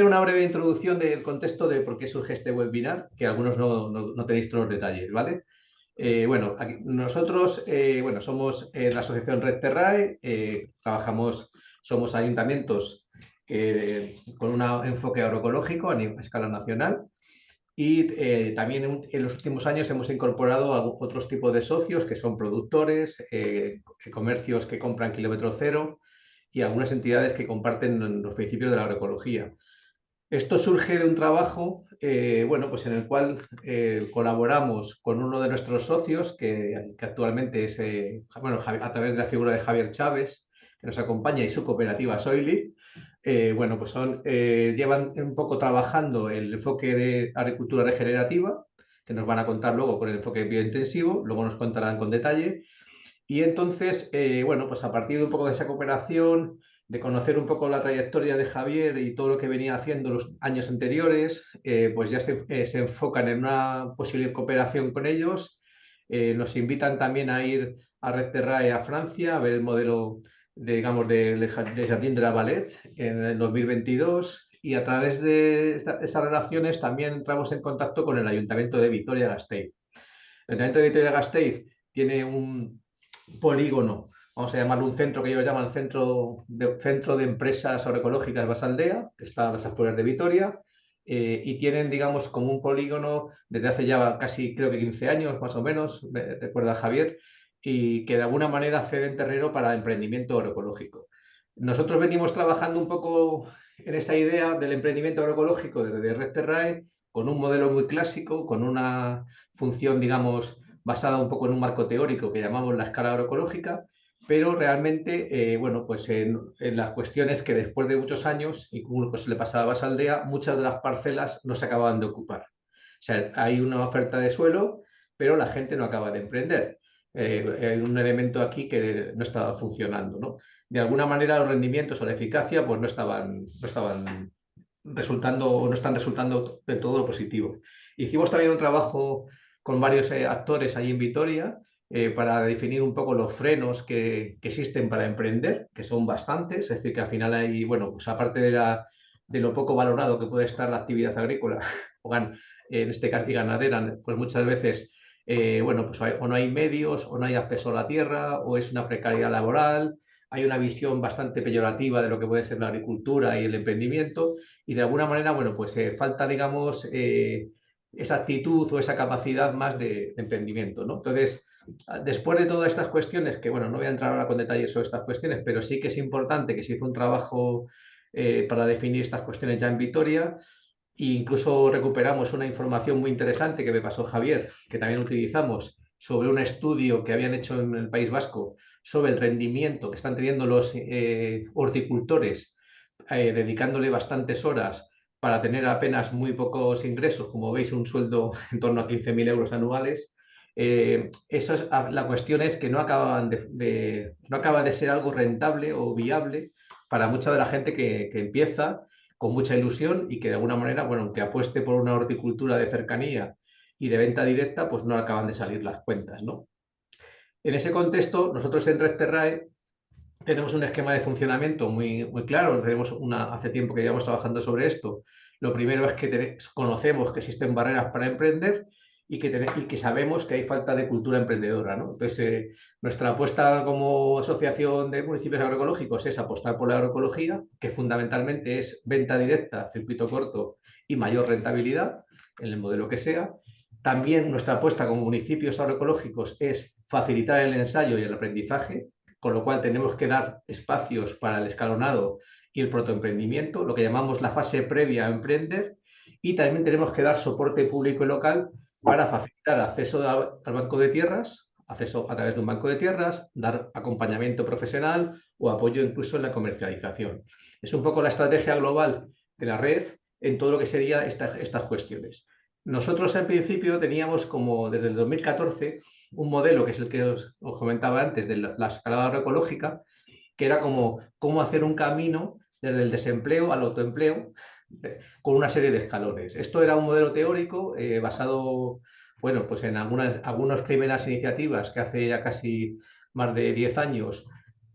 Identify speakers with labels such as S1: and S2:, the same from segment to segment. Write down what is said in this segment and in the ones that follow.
S1: Una breve introducción del contexto de por qué surge este webinar, que algunos no tenéis todos los detalles, ¿vale? Bueno, nosotros bueno, somos la asociación Red Terrae, somos ayuntamientos con un enfoque agroecológico a escala nacional y también en los últimos años hemos incorporado a otros tipos de socios que son productores, comercios que compran kilómetro cero y algunas entidades que comparten los principios de la agroecología. Esto surge de un trabajo, bueno, pues en el cual colaboramos con uno de nuestros socios, que actualmente es, bueno, a través de la figura de Javier Chávez, que nos acompaña, y su cooperativa Soili. Bueno, pues llevan un poco trabajando el enfoque de agricultura regenerativa, que nos van a contar luego con el enfoque biointensivo, luego nos contarán con detalle. Y entonces, bueno, pues a partir de un poco de esa cooperación, de conocer un poco la trayectoria de Javier y todo lo que venía haciendo los años anteriores, pues ya se enfocan en una posible cooperación con ellos. Nos invitan también a ir a Red Terrae a Francia, a ver el modelo, digamos, de Jardín de la Valette en el 2022. Y a través de esas relaciones también entramos en contacto con el Ayuntamiento de Vitoria-Gasteiz. El Ayuntamiento de Vitoria-Gasteiz tiene un polígono, vamos a llamarlo un centro que ellos llaman centro de Empresas Agroecológicas Basaldea, que está a las afueras de Vitoria, y tienen, digamos, como un polígono desde hace ya casi, creo que 15 años, más o menos, recuerda Javier, y que de alguna manera ceden terreno para emprendimiento agroecológico. Nosotros venimos trabajando un poco en esa idea del emprendimiento agroecológico desde Red Terrae, con un modelo muy clásico, con una función, digamos, basada un poco en un marco teórico que llamamos la escala agroecológica, pero realmente, bueno, pues en las cuestiones que después de muchos años, y como pues le pasaba a Basaldea, muchas de las parcelas no se acababan de ocupar. O sea, hay una oferta de suelo, pero la gente no acaba de emprender. Hay un elemento aquí que no estaba funcionando, ¿no? De alguna manera los rendimientos o la eficacia pues no estaban resultando o no están resultando del todo lo positivo. Hicimos también un trabajo con varios actores ahí en Vitoria para definir un poco los frenos que existen para emprender, que son bastantes, es decir, que al final hay, bueno, pues aparte de lo poco valorado que puede estar la actividad agrícola, en este caso y ganadera, pues muchas veces, bueno, pues o no hay medios, o no hay acceso a la tierra, o es una precariedad laboral, hay una visión bastante peyorativa de lo que puede ser la agricultura y el emprendimiento, y de alguna manera, bueno, pues falta, digamos, esa actitud o esa capacidad más de emprendimiento, ¿no? Entonces, después de todas estas cuestiones, que bueno, no voy a entrar ahora con detalles sobre estas cuestiones, pero sí que es importante que se hizo un trabajo para definir estas cuestiones ya en Vitoria, e incluso recuperamos una información muy interesante que me pasó Javier, que también utilizamos, sobre un estudio que habían hecho en el País Vasco sobre el rendimiento que están teniendo los horticultores, dedicándole bastantes horas para tener apenas muy pocos ingresos, como veis, un sueldo en torno a 15.000 euros anuales. La cuestión es que no acaba de ser algo rentable o viable para mucha de la gente que empieza con mucha ilusión y que de alguna manera, bueno, aunque apueste por una horticultura de cercanía y de venta directa, pues no acaban de salir las cuentas, ¿no? En ese contexto, nosotros en Red Terrae tenemos un esquema de funcionamiento muy claro. Hace tiempo que llevamos trabajando sobre esto. Lo primero es que conocemos que existen barreras para emprender y que sabemos que hay falta de cultura emprendedora, ¿no? Entonces, nuestra apuesta como asociación de municipios agroecológicos es apostar por la agroecología, que fundamentalmente es venta directa, circuito corto y mayor rentabilidad en el modelo que sea. También nuestra apuesta como municipios agroecológicos es facilitar el ensayo y el aprendizaje, con lo cual tenemos que dar espacios para el escalonado y el protoemprendimiento, lo que llamamos la fase previa a emprender, y también tenemos que dar soporte público y local para facilitar acceso al banco de tierras, acceso a través de un banco de tierras, dar acompañamiento profesional o apoyo incluso en la comercialización. Es un poco la estrategia global de la red en todo lo que serían estas cuestiones. Nosotros en principio teníamos como desde el 2014 un modelo que es el que os comentaba antes de la escalada agroecológica, que era como cómo hacer un camino desde el desempleo al autoempleo con una serie de escalones. Esto era un modelo teórico basado, bueno, pues en algunas primeras iniciativas que hace ya casi más de 10 años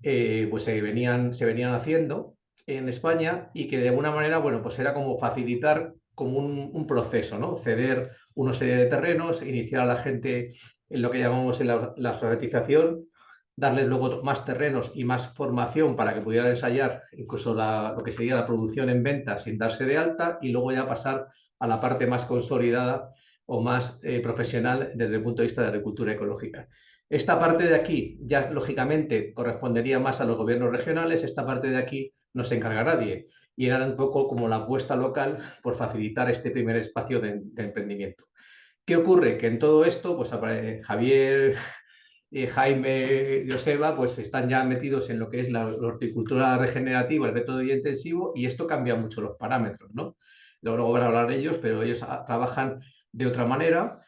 S1: pues se venían haciendo, en España y que de alguna manera, bueno, pues era como facilitar como un proceso, ¿no? Ceder una serie de terrenos, iniciar a la gente en lo que llamamos en la alfabetización, darles luego más terrenos y más formación para que pudieran ensayar incluso lo que sería la producción en venta sin darse de alta y luego ya pasar a la parte más consolidada o más profesional desde el punto de vista de la agricultura ecológica. Esta parte de aquí ya lógicamente correspondería más a los gobiernos regionales, esta parte de aquí no se encarga nadie y era un poco como la apuesta local por facilitar este primer espacio de emprendimiento. ¿Qué ocurre? Que en todo esto, pues Javier, Jaime, Joseba, pues están ya metidos en lo que es la horticultura regenerativa, el método intensivo, y esto cambia mucho los parámetros, ¿no? Luego van a hablar ellos, pero ellos trabajan de otra manera,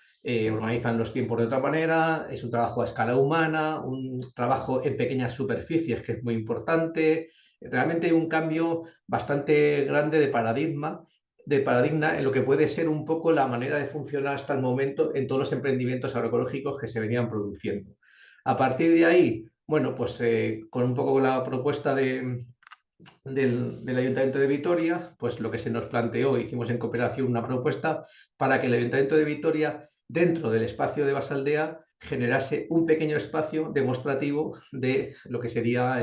S1: organizan los tiempos de otra manera, es un trabajo a escala humana, un trabajo en pequeñas superficies, que es muy importante. Realmente hay un cambio bastante grande de paradigma en lo que puede ser un poco la manera de funcionar hasta el momento en todos los emprendimientos agroecológicos que se venían produciendo. A partir de ahí, bueno, pues con un poco la propuesta del Ayuntamiento de Vitoria, pues lo que se nos planteó, hicimos en cooperación una propuesta para que el Ayuntamiento de Vitoria, dentro del espacio de Basaldea, generase un pequeño espacio demostrativo de lo que sería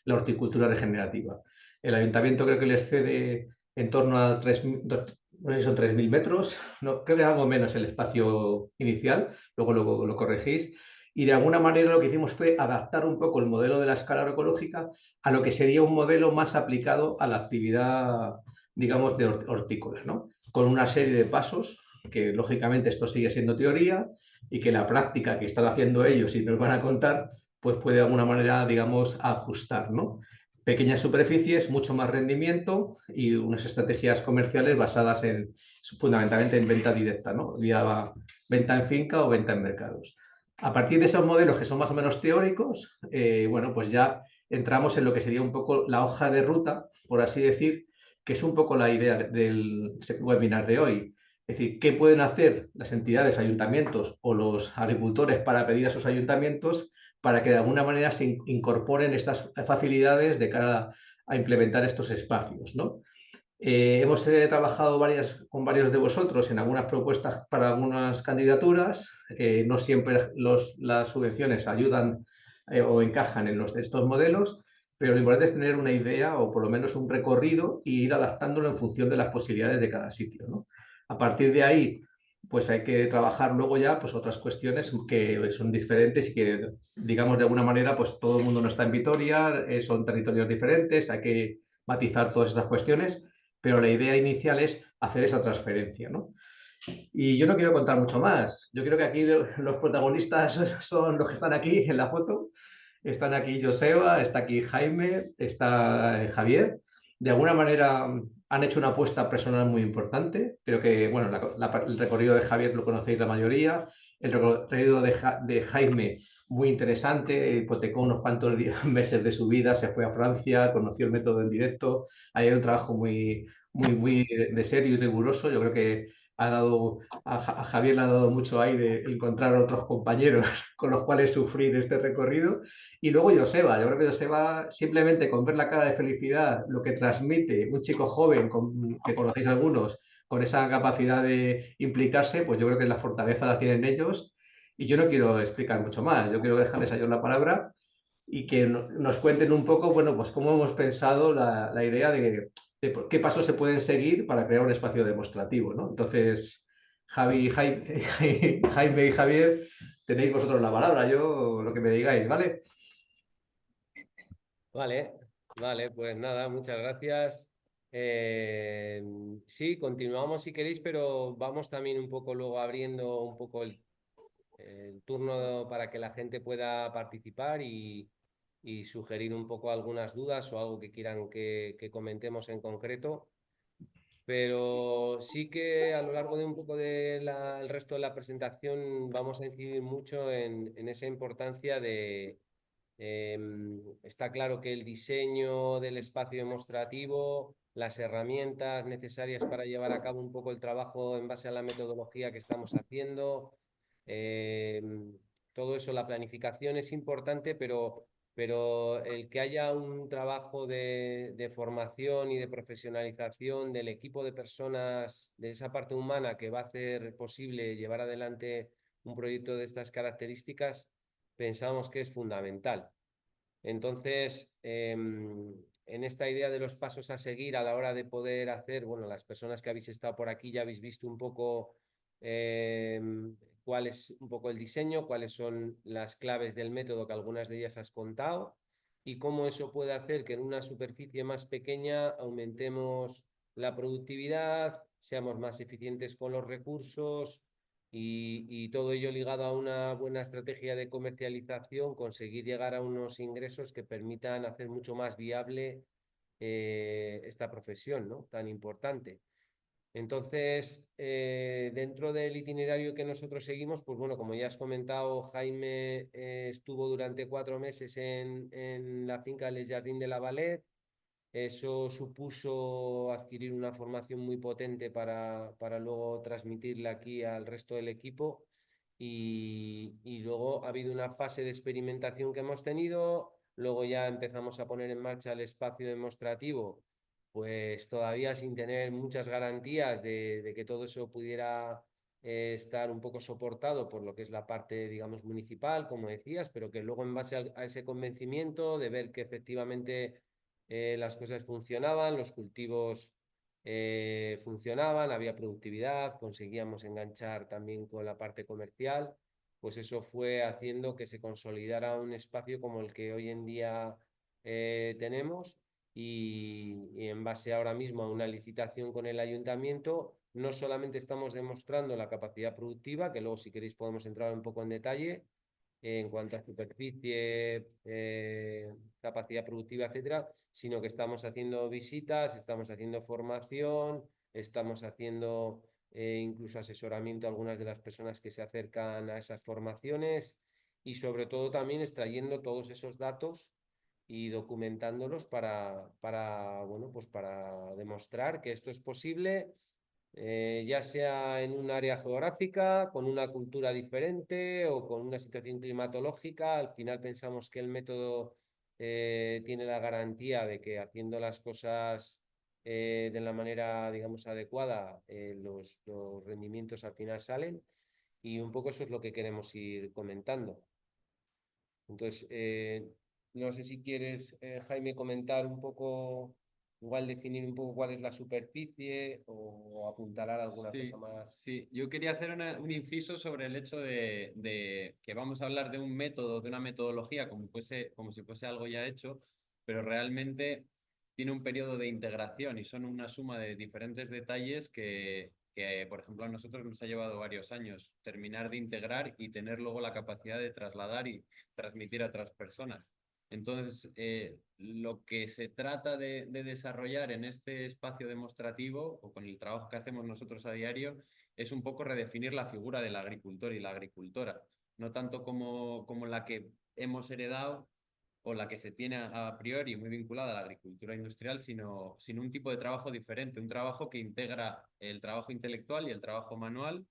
S1: la horticultura regenerativa. El Ayuntamiento creo que les cede en torno a 3.000, no sé si son 3.000 metros, no, creo que algo menos el espacio inicial, luego lo corregís, y de alguna manera lo que hicimos fue adaptar un poco el modelo de la escala agroecológica a lo que sería un modelo más aplicado a la actividad, digamos, de hortícola, ¿no? Con una serie de pasos, que lógicamente esto sigue siendo teoría y que la práctica que están haciendo ellos y nos van a contar, pues puede de alguna manera, digamos, ajustar, ¿no? Pequeñas superficies, mucho más rendimiento y unas estrategias comerciales basadas fundamentalmente en venta directa, ¿no? Vía venta en finca o venta en mercados. A partir de esos modelos que son más o menos teóricos, bueno, pues ya entramos en lo que sería un poco la hoja de ruta, por así decir, que es un poco la idea del webinar de hoy. Es decir, ¿qué pueden hacer las entidades, ayuntamientos o los agricultores para pedir a sus ayuntamientos para que de alguna manera se incorporen estas facilidades de cara a implementar estos espacios, ¿no? Hemos trabajado con varios de vosotros en algunas propuestas para algunas candidaturas. No siempre las subvenciones ayudan o encajan en estos modelos, pero lo importante es tener una idea o por lo menos un recorrido e ir adaptándolo en función de las posibilidades de cada sitio, ¿no? A partir de ahí, pues hay que trabajar luego ya pues otras cuestiones que son diferentes y que, digamos, de alguna manera, pues todo el mundo no está en Vitoria, son territorios diferentes, hay que matizar todas estas cuestiones, pero la idea inicial es hacer esa transferencia, ¿no? Y yo no quiero contar mucho más. Yo creo que aquí los protagonistas son los que están aquí en la foto. Están aquí Joseba, está aquí Jaime, está Javier. De alguna manera han hecho una apuesta personal muy importante. Creo que, bueno, el recorrido de Javier lo conocéis la mayoría. El recorrido de Jaime, muy interesante. Hipotecó unos cuantos meses de su vida, se fue a Francia, conoció el método en directo. Ahí hay un trabajo muy de serio y riguroso. Yo creo que a Javier le ha dado mucho ahí de encontrar otros compañeros con los cuales sufrir este recorrido. Y luego Joseba, yo creo que Joseba simplemente con ver la cara de felicidad, lo que transmite un chico joven, que conocéis algunos, con esa capacidad de implicarse, pues yo creo que la fortaleza la tienen ellos. Y yo no quiero explicar mucho más, yo quiero dejarles a ellos la palabra y que nos cuenten un poco, bueno, pues cómo hemos pensado la idea de qué pasos se pueden seguir para crear un espacio demostrativo, ¿no? Entonces, Jaime y Javier, tenéis vosotros la palabra, yo lo que me digáis, ¿vale?
S2: Vale, vale, pues nada, muchas gracias. Sí, continuamos si queréis, pero vamos también un poco luego abriendo un poco el turno para que la gente pueda participar y sugerir un poco algunas dudas o algo que quieran que comentemos en concreto. Pero sí que a lo largo de un poco el resto de la presentación vamos a incidir mucho en esa importancia de está claro que el diseño del espacio demostrativo, las herramientas necesarias para llevar a cabo un poco el trabajo en base a la metodología que estamos haciendo, todo eso, la planificación es importante, pero pero el que haya un trabajo de formación y de profesionalización del equipo de personas, de esa parte humana que va a hacer posible llevar adelante un proyecto de estas características, pensamos que es fundamental. Entonces, en esta idea de los pasos a seguir a la hora de poder hacer, bueno, las personas que habéis estado por aquí ya habéis visto un poco cuál es un poco el diseño, cuáles son las claves del método que algunas de ellas has contado y cómo eso puede hacer que en una superficie más pequeña aumentemos la productividad, seamos más eficientes con los recursos y todo ello ligado a una buena estrategia de comercialización, conseguir llegar a unos ingresos que permitan hacer mucho más viable esta profesión, ¿no? Tan importante. Entonces, dentro del itinerario que nosotros seguimos, pues bueno, como ya has comentado, Jaime estuvo durante 4 meses en la finca Les Jardins de la Valette. Eso supuso adquirir una formación muy potente para luego transmitirla aquí al resto del equipo. Y luego ha habido una fase de experimentación que hemos tenido. Luego ya empezamos a poner en marcha el espacio demostrativo, pues todavía sin tener muchas garantías de que todo eso pudiera estar un poco soportado por lo que es la parte, digamos, municipal, como decías, pero que luego en base a ese convencimiento de ver que efectivamente las cosas funcionaban, los cultivos funcionaban, había productividad, conseguíamos enganchar también con la parte comercial, pues eso fue haciendo que se consolidara un espacio como el que hoy en día tenemos y en base ahora mismo a una licitación con el ayuntamiento, no solamente estamos demostrando la capacidad productiva, que luego si queréis podemos entrar un poco en detalle, en cuanto a superficie, capacidad productiva, etcétera, sino que estamos haciendo visitas, estamos haciendo formación, estamos haciendo incluso asesoramiento a algunas de las personas que se acercan a esas formaciones y sobre todo también extrayendo todos esos datos y documentándolos bueno, pues para demostrar que esto es posible, ya sea en un área geográfica, con una cultura diferente o con una situación climatológica. Al final pensamos que el método tiene la garantía de que haciendo las cosas de la manera, digamos, adecuada, los rendimientos al final salen y un poco eso es lo que queremos ir comentando. Entonces, no sé si quieres, Jaime, comentar un poco, igual definir un poco cuál es la superficie o apuntalar alguna cosa
S3: Sí,
S2: más.
S3: sí. Yo quería hacer un inciso sobre el hecho de que vamos a hablar de un método, de una metodología, como si fuese algo ya hecho, pero realmente tiene un periodo de integración y son una suma de diferentes detalles que, por ejemplo, a nosotros nos ha llevado varios años terminar de integrar y tener luego la capacidad de trasladar y transmitir a otras personas. Entonces, lo que se trata de desarrollar en este espacio demostrativo o con el trabajo que hacemos nosotros a diario es un poco redefinir la figura del agricultor y la agricultora, no tanto como la que hemos heredado o la que se tiene a priori muy vinculada a la agricultura industrial, sino un tipo de trabajo diferente, un trabajo que integra el trabajo intelectual y el trabajo manual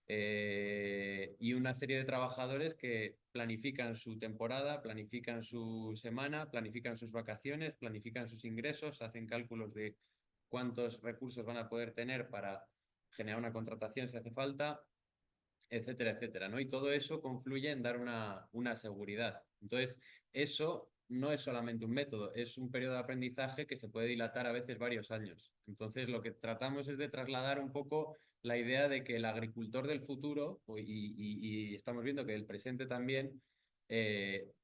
S3: y una serie de trabajadores que planifican su temporada, planifican su semana, planifican sus vacaciones, planifican sus ingresos, hacen cálculos de cuántos recursos van a poder tener para generar una contratación si hace falta, etcétera, etcétera, ¿no? Y todo eso confluye en dar una seguridad. Entonces, eso no es solamente un método, es un periodo de aprendizaje que se puede dilatar a veces varios años. Entonces, lo que tratamos es de trasladar un poco la idea de que el agricultor del futuro, y estamos viendo que el presente también,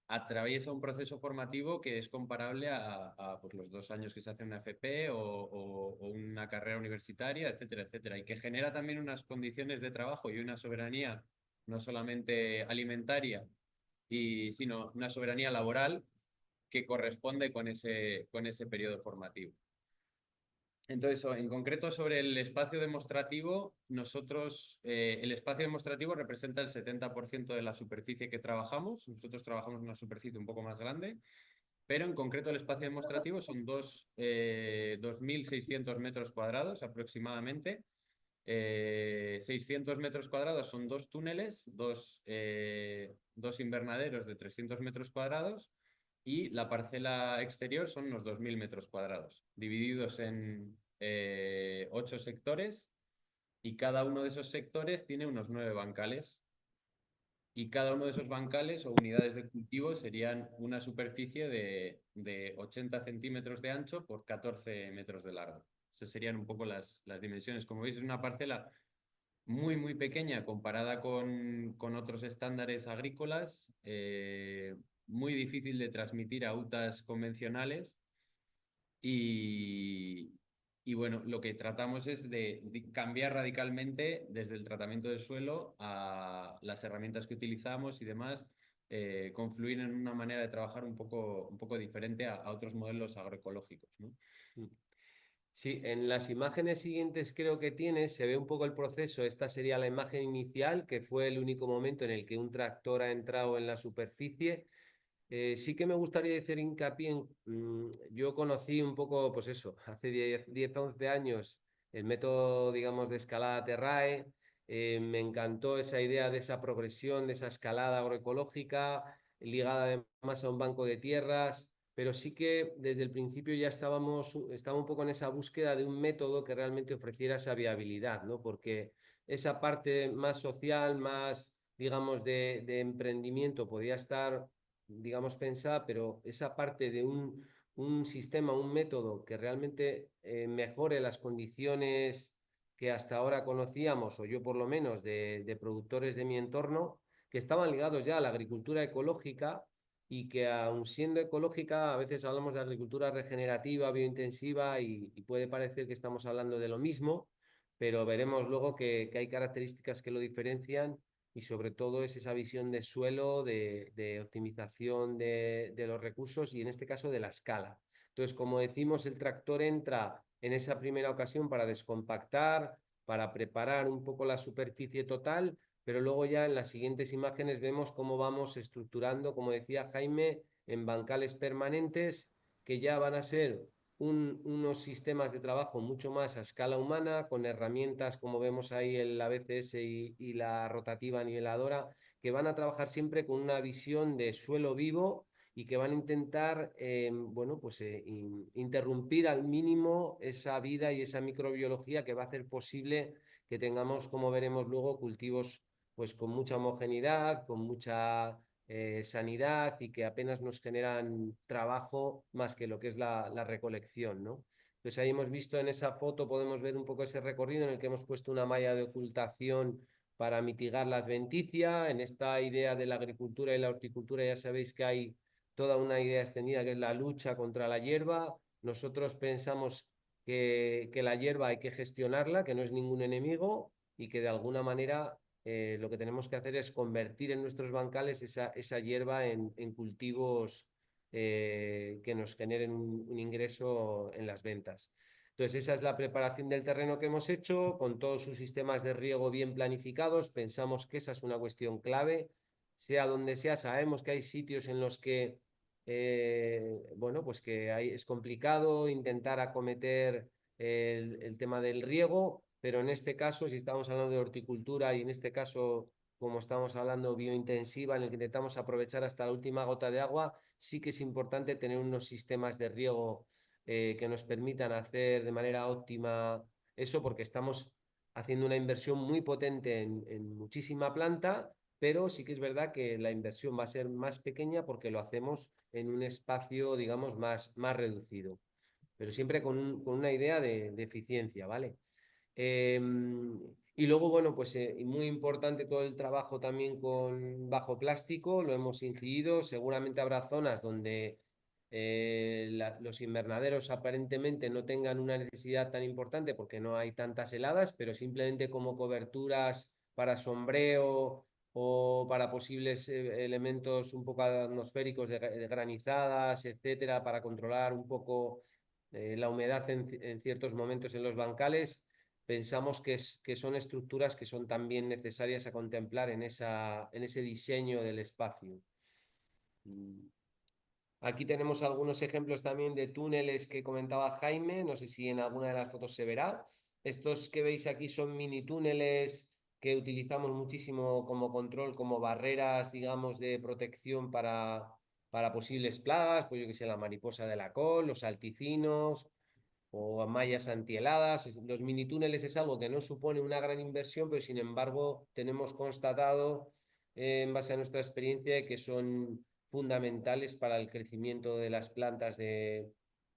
S3: atraviesa un proceso formativo que es comparable a pues, los 2 años que se hace una FP o una carrera universitaria, etcétera, etcétera, y que genera también unas condiciones de trabajo y una soberanía no solamente alimentaria, sino una soberanía laboral que corresponde con ese periodo formativo. Entonces, en concreto sobre el espacio demostrativo, el espacio demostrativo representa el 70% de la superficie que trabajamos. Nosotros trabajamos en una superficie un poco más grande, pero en concreto el espacio demostrativo son 2.600 metros cuadrados aproximadamente. 600 metros cuadrados son 2 túneles, dos invernaderos de 300 metros cuadrados y la parcela exterior son unos 2.000 metros cuadrados, divididos en 8 sectores, y cada uno de esos sectores tiene unos 9 bancales. Y cada uno de esos bancales o unidades de cultivo serían una superficie de 80 centímetros de ancho por 14 metros de largo. Esas serían un poco las dimensiones. Como veis, es una parcela muy, muy pequeña comparada con otros estándares agrícolas, muy difícil de transmitir a hutas convencionales y, y bueno, lo que tratamos es de cambiar radicalmente desde el tratamiento del suelo a las herramientas que utilizamos y demás, confluir en una manera de trabajar un poco diferente a otros modelos agroecológicos, ¿no?
S2: Sí, en las imágenes siguientes creo que tienes, se ve un poco el proceso. Esta sería la imagen inicial, que fue el único momento en el que un tractor ha entrado en la superficie. Sí que me gustaría hacer hincapié en, yo conocí un poco, pues eso, hace 10 11 años el método, digamos, de escalada Terrae. Me encantó esa idea de esa progresión, de esa escalada agroecológica, ligada además a un banco de tierras, pero sí que desde el principio ya estaba un poco en esa búsqueda de un método que realmente ofreciera esa viabilidad, ¿no? Porque esa parte más social, más, digamos, de emprendimiento podía estar, digamos, pensada, pero esa parte de un sistema, un método que realmente mejore las condiciones que hasta ahora conocíamos, o yo por lo menos, de productores de mi entorno, que estaban ligados ya a la agricultura ecológica y que aun siendo ecológica, a veces hablamos de agricultura regenerativa, biointensiva y puede parecer que estamos hablando de lo mismo, pero veremos luego que hay características que lo diferencian y sobre todo es esa visión de suelo, de optimización de los recursos y en este caso de la escala. Entonces, como decimos, el tractor entra en esa primera ocasión para descompactar, para preparar un poco la superficie total, pero luego ya en las siguientes imágenes vemos cómo vamos estructurando, como decía Jaime, en bancales permanentes que ya van a ser unos sistemas de trabajo mucho más a escala humana, con herramientas como vemos ahí el ABCS y la rotativa niveladora, que van a trabajar siempre con una visión de suelo vivo y que van a intentar bueno, pues, interrumpir al mínimo esa vida y esa microbiología que va a hacer posible que tengamos, como veremos luego, cultivos pues, con mucha homogeneidad, con mucha sanidad y que apenas nos generan trabajo más que lo que es la recolección, ¿no? Entonces ahí hemos visto en esa foto, podemos ver un poco ese recorrido en el que hemos puesto una malla de ocultación para mitigar la adventicia. En esta idea de la agricultura y la horticultura ya sabéis que hay toda una idea extendida que es la lucha contra la hierba. Nosotros pensamos que la hierba hay que gestionarla, que no es ningún enemigo y que de alguna manera lo que tenemos que hacer es convertir en nuestros bancales esa hierba en cultivos que nos generen un ingreso en las ventas. Entonces, esa es la preparación del terreno que hemos hecho, con todos sus sistemas de riego bien planificados. Pensamos que esa es una cuestión clave. Sea donde sea, sabemos que hay sitios en los que, bueno, pues que es complicado intentar acometer el tema del riego, pero en este caso, si estamos hablando de horticultura y en este caso, como estamos hablando, biointensiva, en el que intentamos aprovechar hasta la última gota de agua, sí que es importante tener unos sistemas de riego que nos permitan hacer de manera óptima eso, porque estamos haciendo una inversión muy potente en muchísima planta, pero sí que es verdad que la inversión va a ser más pequeña porque lo hacemos en un espacio, digamos, más reducido, pero siempre con una idea de eficiencia, ¿vale? Y luego, bueno, pues muy importante todo el trabajo también con bajo plástico, lo hemos incidido, seguramente habrá zonas donde los invernaderos aparentemente no tengan una necesidad tan importante porque no hay tantas heladas, pero simplemente como coberturas para sombreo o para posibles elementos un poco atmosféricos de granizadas, etcétera, para controlar un poco la humedad en ciertos momentos en los bancales. Pensamos que son estructuras que son también necesarias a contemplar en ese diseño del espacio. Aquí tenemos algunos ejemplos también de túneles que comentaba Jaime, no sé si en alguna de las fotos se verá. Estos que veis aquí son mini túneles que utilizamos muchísimo como control, como barreras, digamos, de protección para posibles plagas, pues yo que sé, la mariposa de la col, los alticinos o mallas antiheladas. Los mini túneles es algo que no supone una gran inversión, pero sin embargo tenemos constatado en base a nuestra experiencia que son fundamentales para el crecimiento de las plantas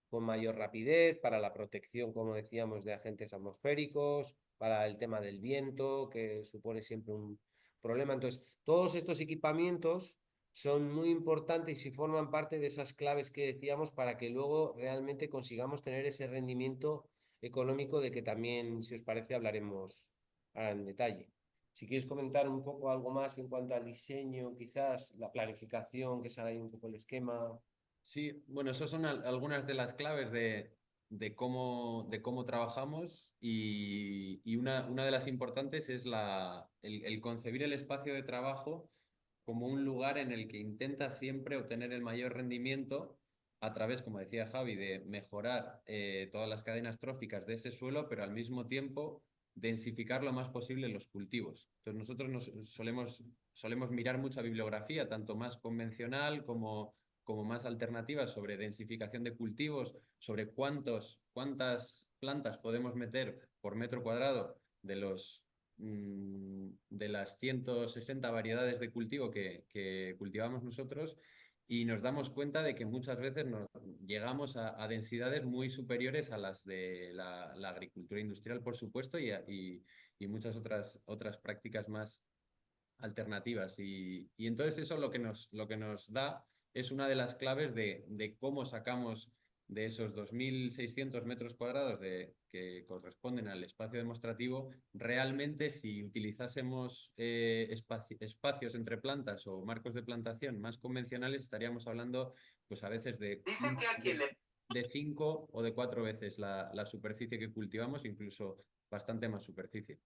S2: con mayor rapidez, para la protección, como decíamos, de agentes atmosféricos, para el tema del viento, que supone siempre un problema. Entonces, todos estos equipamientos son muy importantes y forman parte de esas claves que decíamos para que luego realmente consigamos tener ese rendimiento económico de que también, si os parece, hablaremos ahora en detalle. Si quieres comentar un poco algo más en cuanto al diseño, quizás la planificación, que sale ahí un poco el esquema.
S3: Sí, bueno, esas son algunas de las claves de cómo trabajamos y una de las importantes es el concebir el espacio de trabajo como un lugar en el que intenta siempre obtener el mayor rendimiento a través, como decía Javi, de mejorar todas las cadenas tróficas de ese suelo, pero al mismo tiempo densificar lo más posible los cultivos. Entonces nosotros solemos mirar mucha bibliografía, tanto más convencional como más alternativas sobre densificación de cultivos, sobre cuántas plantas podemos meter por metro cuadrado de las 160 variedades de cultivo que cultivamos nosotros, y nos damos cuenta de que muchas veces llegamos a densidades muy superiores a las de la agricultura industrial, por supuesto, y muchas otras prácticas más alternativas. Y entonces eso lo que nos da es una de las claves de cómo sacamos de esos 2.600 metros cuadrados que corresponden al espacio demostrativo, realmente si utilizásemos espacios entre plantas o marcos de plantación más convencionales, estaríamos hablando pues a veces de 5 o de 4 veces la superficie que cultivamos, incluso bastante más superficie.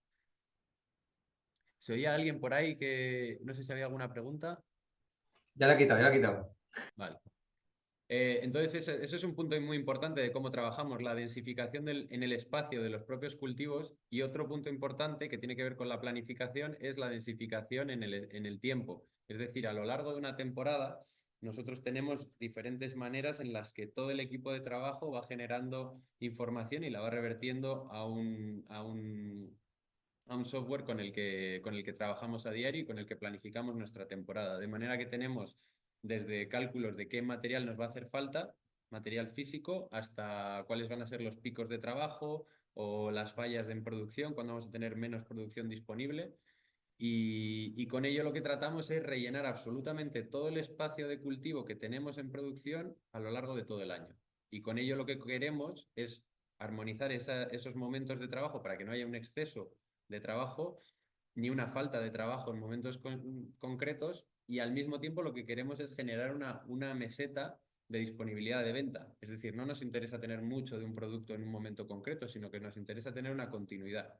S3: ¿Se oía alguien por ahí que no sé si había alguna pregunta?
S1: Ya la he quitado, ya la he quitado.
S3: Vale. Entonces, eso es un punto muy importante de cómo trabajamos, la densificación en el espacio de los propios cultivos. Y otro punto importante que tiene que ver con la planificación es la densificación en el tiempo. Es decir, a lo largo de una temporada, nosotros tenemos diferentes maneras en las que todo el equipo de trabajo va generando información y la va revertiendo a un software con el que trabajamos a diario y con el que planificamos nuestra temporada. De manera que tenemos desde cálculos de qué material nos va a hacer falta, material físico, hasta cuáles van a ser los picos de trabajo o las fallas en producción, cuando vamos a tener menos producción disponible. Y con ello lo que tratamos es rellenar absolutamente todo el espacio de cultivo que tenemos en producción a lo largo de todo el año. Y con ello lo que queremos es armonizar esos momentos de trabajo para que no haya un exceso de trabajo ni una falta de trabajo en momentos concretos, y al mismo tiempo lo que queremos es generar una meseta de disponibilidad de venta. Es decir, no nos interesa tener mucho de un producto en un momento concreto, sino que nos interesa tener una continuidad.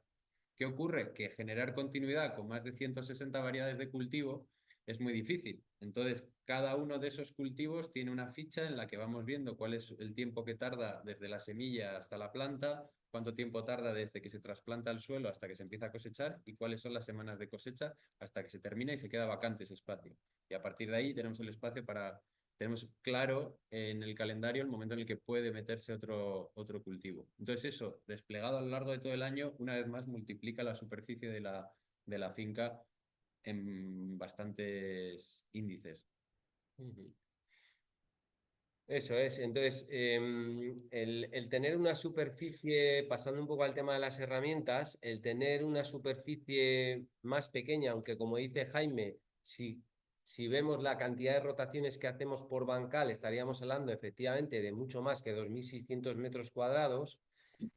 S3: ¿Qué ocurre? Que generar continuidad con más de 160 variedades de cultivo es muy difícil. Entonces, cada uno de esos cultivos tiene una ficha en la que vamos viendo cuál es el tiempo que tarda desde la semilla hasta la planta, cuánto tiempo tarda desde que se trasplanta al suelo hasta que se empieza a cosechar y cuáles son las semanas de cosecha hasta que se termina y se queda vacante ese espacio. Y a partir de ahí tenemos el espacio tenemos claro en el calendario el momento en el que puede meterse otro cultivo. Entonces eso, desplegado a lo largo de todo el año, una vez más multiplica la superficie de la finca en bastantes índices.
S2: Eso es, entonces el tener una superficie, pasando un poco al tema de las herramientas, el tener una superficie más pequeña, aunque como dice Jaime, si vemos la cantidad de rotaciones que hacemos por bancal, estaríamos hablando efectivamente de mucho más que 2.600 metros cuadrados,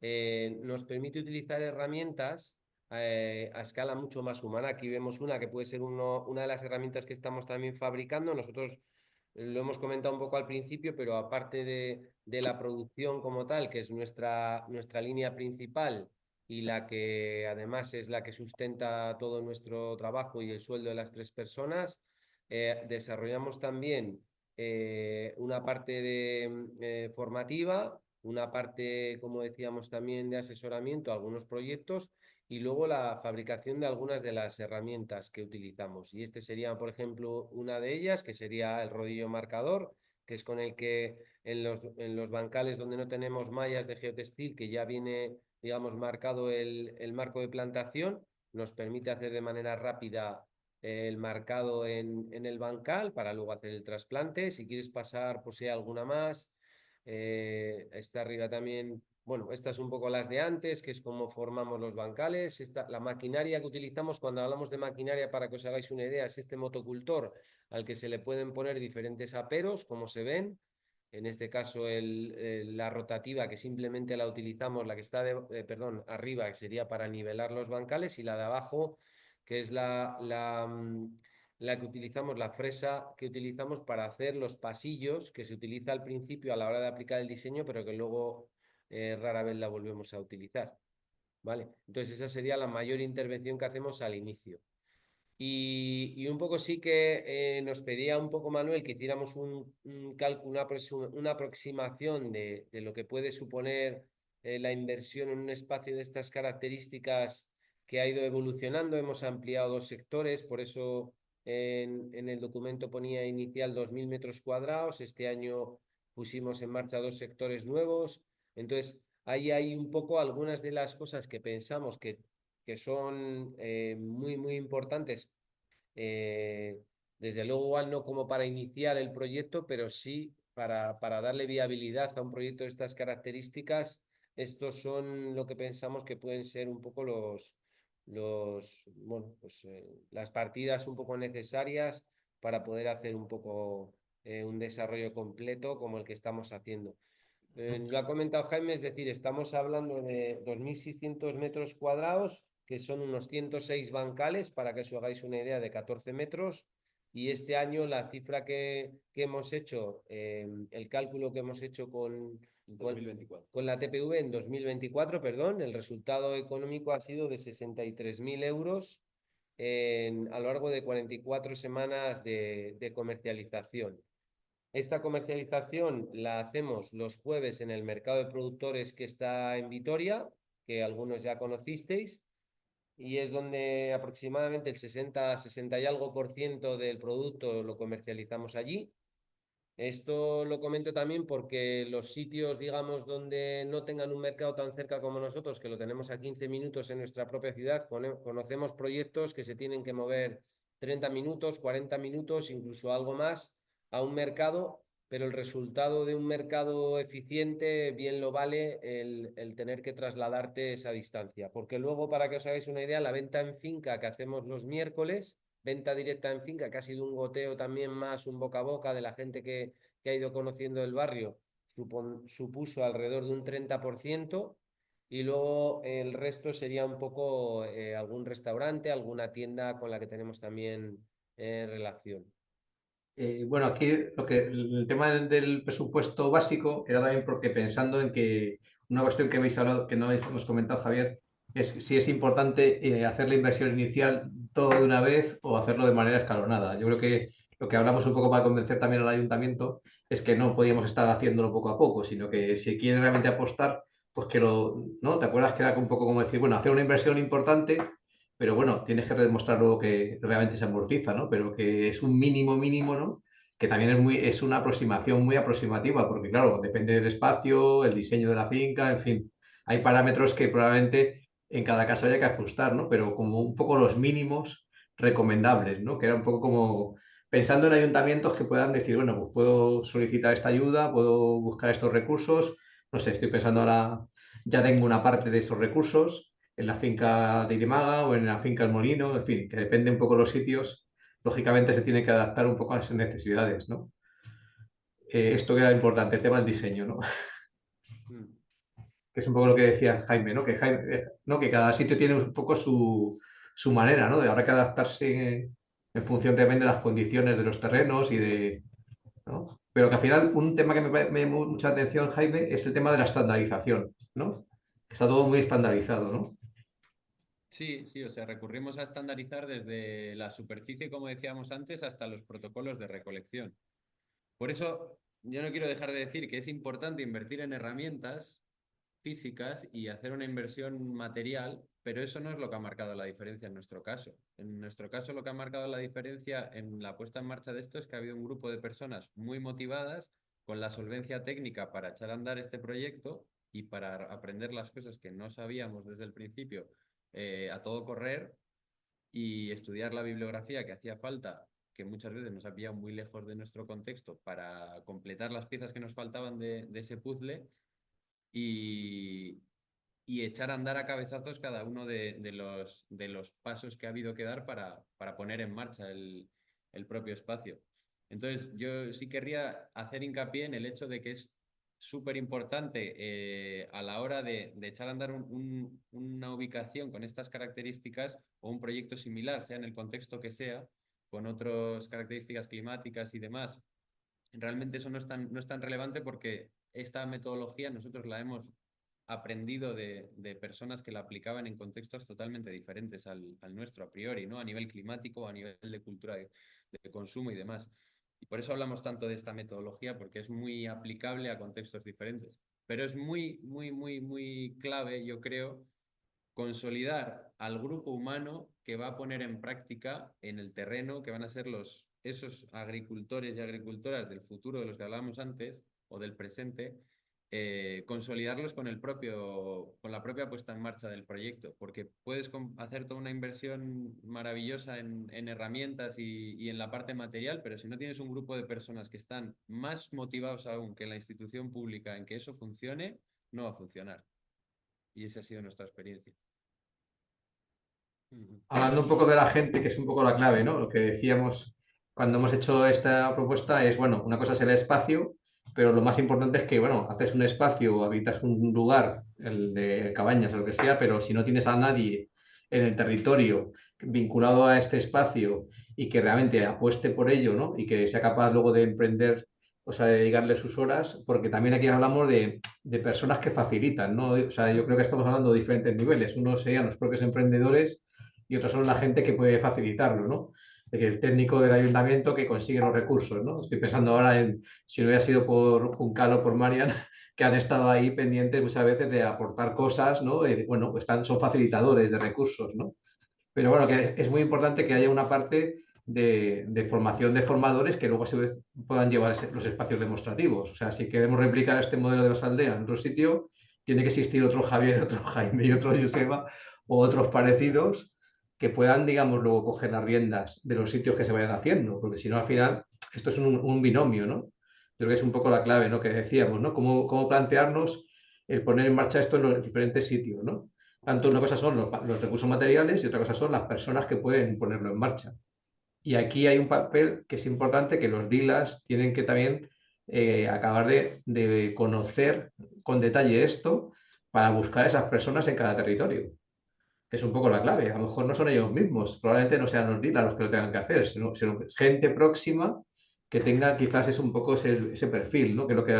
S2: nos permite utilizar herramientas a escala mucho más humana. Aquí vemos una que puede ser una de las herramientas que estamos también fabricando. Nosotros lo hemos comentado un poco al principio, pero aparte de la producción como tal, que es nuestra línea principal y la que además es la que sustenta todo nuestro trabajo y el sueldo de las 3 personas, desarrollamos también una parte formativa una parte, como decíamos, también de asesoramiento a algunos proyectos y luego la fabricación de algunas de las herramientas que utilizamos. Y este sería, por ejemplo, una de ellas, que sería el rodillo marcador, que es con el que en los bancales donde no tenemos mallas de geotextil, que ya viene, digamos, marcado el marco de plantación, nos permite hacer de manera rápida el marcado en el bancal para luego hacer el trasplante. Si quieres pasar, pues si hay alguna más. Esta arriba también, bueno, estas un poco las de antes, que es cómo formamos los bancales. La maquinaria que utilizamos, cuando hablamos de maquinaria, para que os hagáis una idea, es este motocultor al que se le pueden poner diferentes aperos, como se ven. En este caso, la rotativa, que simplemente la utilizamos, la que está perdón, arriba, que sería para nivelar los bancales, y la de abajo, que es la que utilizamos, la fresa que utilizamos para hacer los pasillos, que se utiliza al principio a la hora de aplicar el diseño, pero que luego rara vez la volvemos a utilizar. ¿Vale? Entonces, esa sería la mayor intervención que hacemos al inicio. Y un poco sí que nos pedía un poco Manuel que hiciéramos un cálculo, una aproximación de lo que puede suponer la inversión en un espacio de estas características que ha ido evolucionando. Hemos ampliado 2 sectores, por eso en el documento ponía inicial 2.000 metros cuadrados. Este año pusimos en marcha 2 sectores nuevos. Entonces, ahí hay un poco algunas de las cosas que pensamos que son muy, muy importantes. Desde luego, igual no como para iniciar el proyecto, pero sí para darle viabilidad a un proyecto de estas características. Estos son lo que pensamos que pueden ser un poco bueno, pues, las partidas un poco necesarias para poder hacer un poco un desarrollo completo como el que estamos haciendo. Lo ha comentado Jaime, es decir, estamos hablando de 2.600 metros cuadrados, que son unos 106 bancales, para que os hagáis una idea, de 14 metros. Y este año la cifra que hemos hecho, el cálculo que hemos hecho con
S3: 2024.
S2: con la TPV en 2024, perdón, el resultado económico ha sido de 63.000 euros a lo largo de 44 semanas de comercialización. Esta comercialización la hacemos los jueves en el mercado de productores que está en Vitoria, que algunos ya conocisteis, y es donde aproximadamente el 60 y algo por ciento del producto lo comercializamos allí. Esto lo comento también porque los sitios, digamos, donde no tengan un mercado tan cerca como nosotros, que lo tenemos a 15 minutos en nuestra propia ciudad, conocemos proyectos que se tienen que mover 30 minutos, 40 minutos, incluso algo más, a un mercado, pero el resultado de un mercado eficiente bien lo vale el tener que trasladarte esa distancia. Porque luego, para que os hagáis una idea, la venta en finca que hacemos los miércoles, venta directa en finca, que ha sido un goteo también más, un boca a boca de la gente que ha ido conociendo el barrio, supuso alrededor de un 30%, y luego el resto sería un poco algún restaurante, alguna tienda con la que tenemos también relación.
S1: Bueno, aquí el tema del presupuesto básico era también porque pensando en que una cuestión que habéis hablado, que no hemos comentado, Javier, es si es importante hacer la inversión inicial todo de una vez o hacerlo de manera escalonada. Yo creo que lo que hablamos un poco para convencer también al ayuntamiento es que no podíamos estar haciéndolo poco a poco, sino que si quieren realmente apostar, pues que ¿no? ¿Te acuerdas que era un poco como decir, bueno, hacer una inversión importante, pero bueno, tienes que demostrar luego que realmente se amortiza, ¿no? Pero que es un mínimo mínimo, ¿no? Que también es una aproximación muy aproximativa, porque claro, depende del espacio, el diseño de la finca, en fin, hay parámetros que probablemente en cada caso haya que ajustar, ¿no? Pero como un poco los mínimos recomendables, ¿no? Que era un poco como pensando en ayuntamientos que puedan decir, bueno, pues puedo solicitar esta ayuda, puedo buscar estos recursos, no sé, estoy pensando ahora, ya tengo una parte de esos recursos en la finca de Irimaga o en la finca El Molino, en fin, que depende un poco de los sitios, lógicamente se tiene que adaptar un poco a esas necesidades, ¿no? Esto que era importante, el tema del diseño, ¿no?
S2: Mm.
S1: Que es un poco lo que decía Jaime, ¿no? ¿no? Que cada sitio tiene un poco su manera, ¿no? De habrá que adaptarse en función también de las condiciones de los terrenos y de, ¿no? Pero que al final un tema que me llamó mucha atención, Jaime, es el tema de la estandarización, ¿no? Está todo muy estandarizado, ¿no?
S3: Sí, sí, o sea, recurrimos a estandarizar desde la superficie, como decíamos antes, hasta los protocolos de recolección. Por eso yo no quiero dejar de decir que es importante invertir en herramientas físicas y hacer una inversión material, pero eso no es lo que ha marcado la diferencia en nuestro caso. En nuestro caso, lo que ha marcado la diferencia en la puesta en marcha de esto es que ha habido un grupo de personas muy motivadas con la solvencia técnica para echar a andar este proyecto y para aprender las cosas que no sabíamos desde el principio a todo correr y estudiar la bibliografía que hacía falta, que muchas veces nos ha pillado muy lejos de nuestro contexto, para completar las piezas que nos faltaban de ese puzzle y, y echar a andar a cabezazos cada uno de los pasos que ha habido que dar para poner en marcha el propio espacio. Entonces, yo sí querría hacer hincapié en el hecho de que es súper importante a la hora de echar a andar una ubicación con estas características o un proyecto similar, sea en el contexto que sea, con otras características climáticas y demás. Realmente eso no es tan relevante porque esta metodología nosotros la hemos aprendido de personas que la aplicaban en contextos totalmente diferentes al nuestro a priori, ¿no? A nivel climático, a nivel de cultura de consumo y demás. Y por eso hablamos tanto de esta metodología, porque es muy aplicable a contextos diferentes. Pero es muy, muy, muy, muy clave, yo creo, consolidar al grupo humano que va a poner en práctica en el terreno, que van a ser esos agricultores y agricultoras del futuro de los que hablábamos antes, o del presente, consolidarlos con la propia puesta en marcha del proyecto, porque puedes hacer toda una inversión maravillosa en herramientas y en la parte material, pero si no tienes un grupo de personas que están más motivados aún que la institución pública en que eso funcione, no va a funcionar. Y esa ha sido nuestra experiencia.
S1: Hablando un poco de la gente, que es un poco la clave, ¿no? Lo que decíamos cuando hemos hecho esta propuesta es, bueno, una cosa es el espacio, pero lo más importante es que, bueno, haces un espacio o habitas un lugar, el de cabañas o lo que sea, pero si no tienes a nadie en el territorio vinculado a este espacio y que realmente apueste por ello, ¿no? Y que sea capaz luego de emprender, o sea, de dedicarle sus horas, porque también aquí hablamos de personas que facilitan, ¿no? O sea, yo creo que estamos hablando de diferentes niveles. Uno serían los propios emprendedores y otros son la gente que puede facilitarlo, ¿no? El técnico del ayuntamiento que consigue los recursos, ¿no? Estoy pensando ahora en si no hubiera sido por Juncal o por Marian, que han estado ahí pendientes muchas veces de aportar cosas, ¿no? Bueno, pues son facilitadores de recursos, ¿no? Pero bueno, que es muy importante que haya una parte de formación de formadores que luego se puedan llevar los espacios demostrativos. O sea, si queremos replicar este modelo de las aldeas en otro sitio, tiene que existir otro Javier, otro Jaime y otro Joseba o otros parecidos que puedan, digamos, luego coger las riendas de los sitios que se vayan haciendo, porque si no, al final, esto es un binomio, ¿no? Yo creo que es un poco la clave, ¿no? Que decíamos, ¿no? Cómo plantearnos el poner en marcha esto en los diferentes sitios, ¿no? Tanto una cosa son los recursos materiales y otra cosa son las personas que pueden ponerlo en marcha. Y aquí hay un papel que es importante, que los dealers tienen que también acabar de conocer con detalle esto para buscar a esas personas en cada territorio, que es un poco la clave. A lo mejor no son ellos mismos, probablemente no sean los dealers los que lo tengan que hacer, sino gente próxima que tenga quizás es un poco ese perfil, ¿no? Que es lo que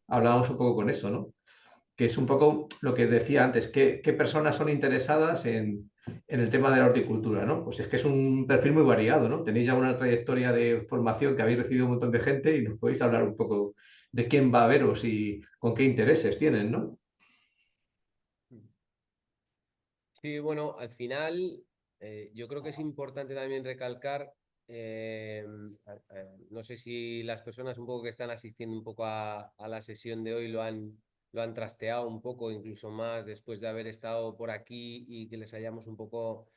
S1: hablábamos un poco con eso, ¿no? Que es un poco lo que decía antes, qué personas son interesadas en el tema de la horticultura, ¿no? Pues es que es un perfil muy variado, ¿no? Tenéis ya una trayectoria de formación que habéis recibido un montón de gente y nos podéis hablar un poco de quién va a veros y con qué intereses tienen, ¿no?
S2: Sí, bueno, al final yo creo que es importante también recalcar, no sé si las personas un poco que están asistiendo un poco a la sesión de hoy lo han trasteado un poco, incluso más después de haber estado por aquí y que les hayamos un poco,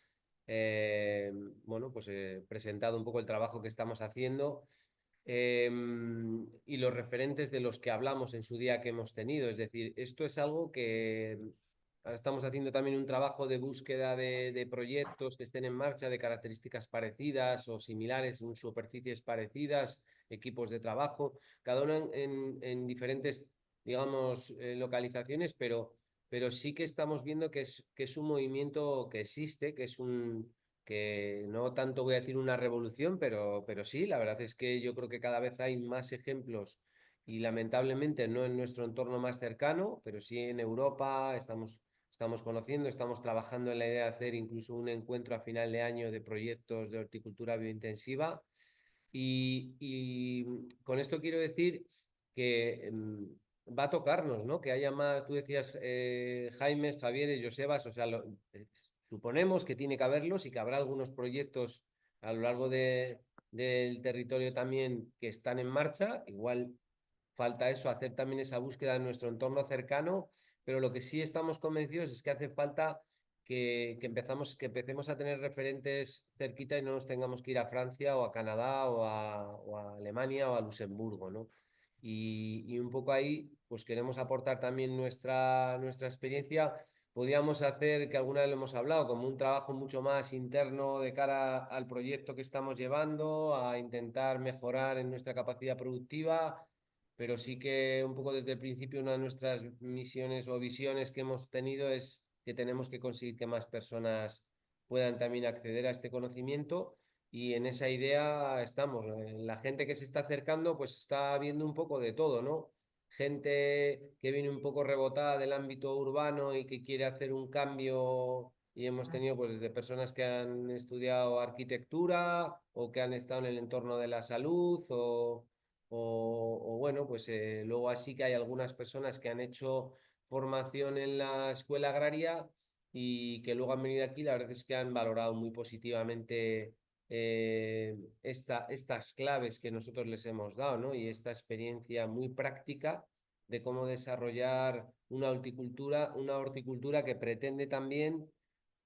S2: eh, bueno, pues presentado un poco el trabajo que estamos haciendo. Y los referentes de los que hablamos en su día que hemos tenido. Es decir, esto es algo que ahora estamos haciendo también un trabajo de búsqueda de proyectos que estén en marcha de características parecidas o similares, en superficies parecidas, equipos de trabajo, cada uno en diferentes, digamos, localizaciones, pero sí que estamos viendo que es un movimiento que existe, que no tanto voy a decir una revolución, pero sí, la verdad es que yo creo que cada vez hay más ejemplos y lamentablemente no en nuestro entorno más cercano, pero sí en Europa estamos conociendo, estamos trabajando en la idea de hacer incluso un encuentro a final de año de proyectos de horticultura biointensiva y con esto quiero decir que va a tocarnos, ¿no? Que haya más, tú decías, Jaimes, Javieres, Josebas, o sea, suponemos que tiene que haberlos y que habrá algunos proyectos a lo largo del territorio también que están en marcha. Igual falta eso, hacer también esa búsqueda en nuestro entorno cercano, pero lo que sí estamos convencidos es que hace falta que empecemos a tener referentes cerquita y no nos tengamos que ir a Francia o a Canadá o a Alemania o a Luxemburgo, ¿no? Y un poco ahí, pues queremos aportar también nuestra experiencia. Podríamos hacer, que alguna vez lo hemos hablado, como un trabajo mucho más interno de cara al proyecto que estamos llevando, a intentar mejorar en nuestra capacidad productiva, pero sí que un poco desde el principio una de nuestras misiones o visiones que hemos tenido es que tenemos que conseguir que más personas puedan también acceder a este conocimiento y en esa idea estamos. La gente que se está acercando pues está viendo un poco de todo, ¿no? Gente que viene un poco rebotada del ámbito urbano y que quiere hacer un cambio y hemos tenido pues desde personas que han estudiado arquitectura o que han estado en el entorno de la salud o bueno, pues luego así que hay algunas personas que han hecho formación en la escuela agraria y que luego han venido aquí, la verdad es que han valorado muy positivamente estas claves que nosotros les hemos dado, ¿no? Y esta experiencia muy práctica de cómo desarrollar una horticultura que pretende también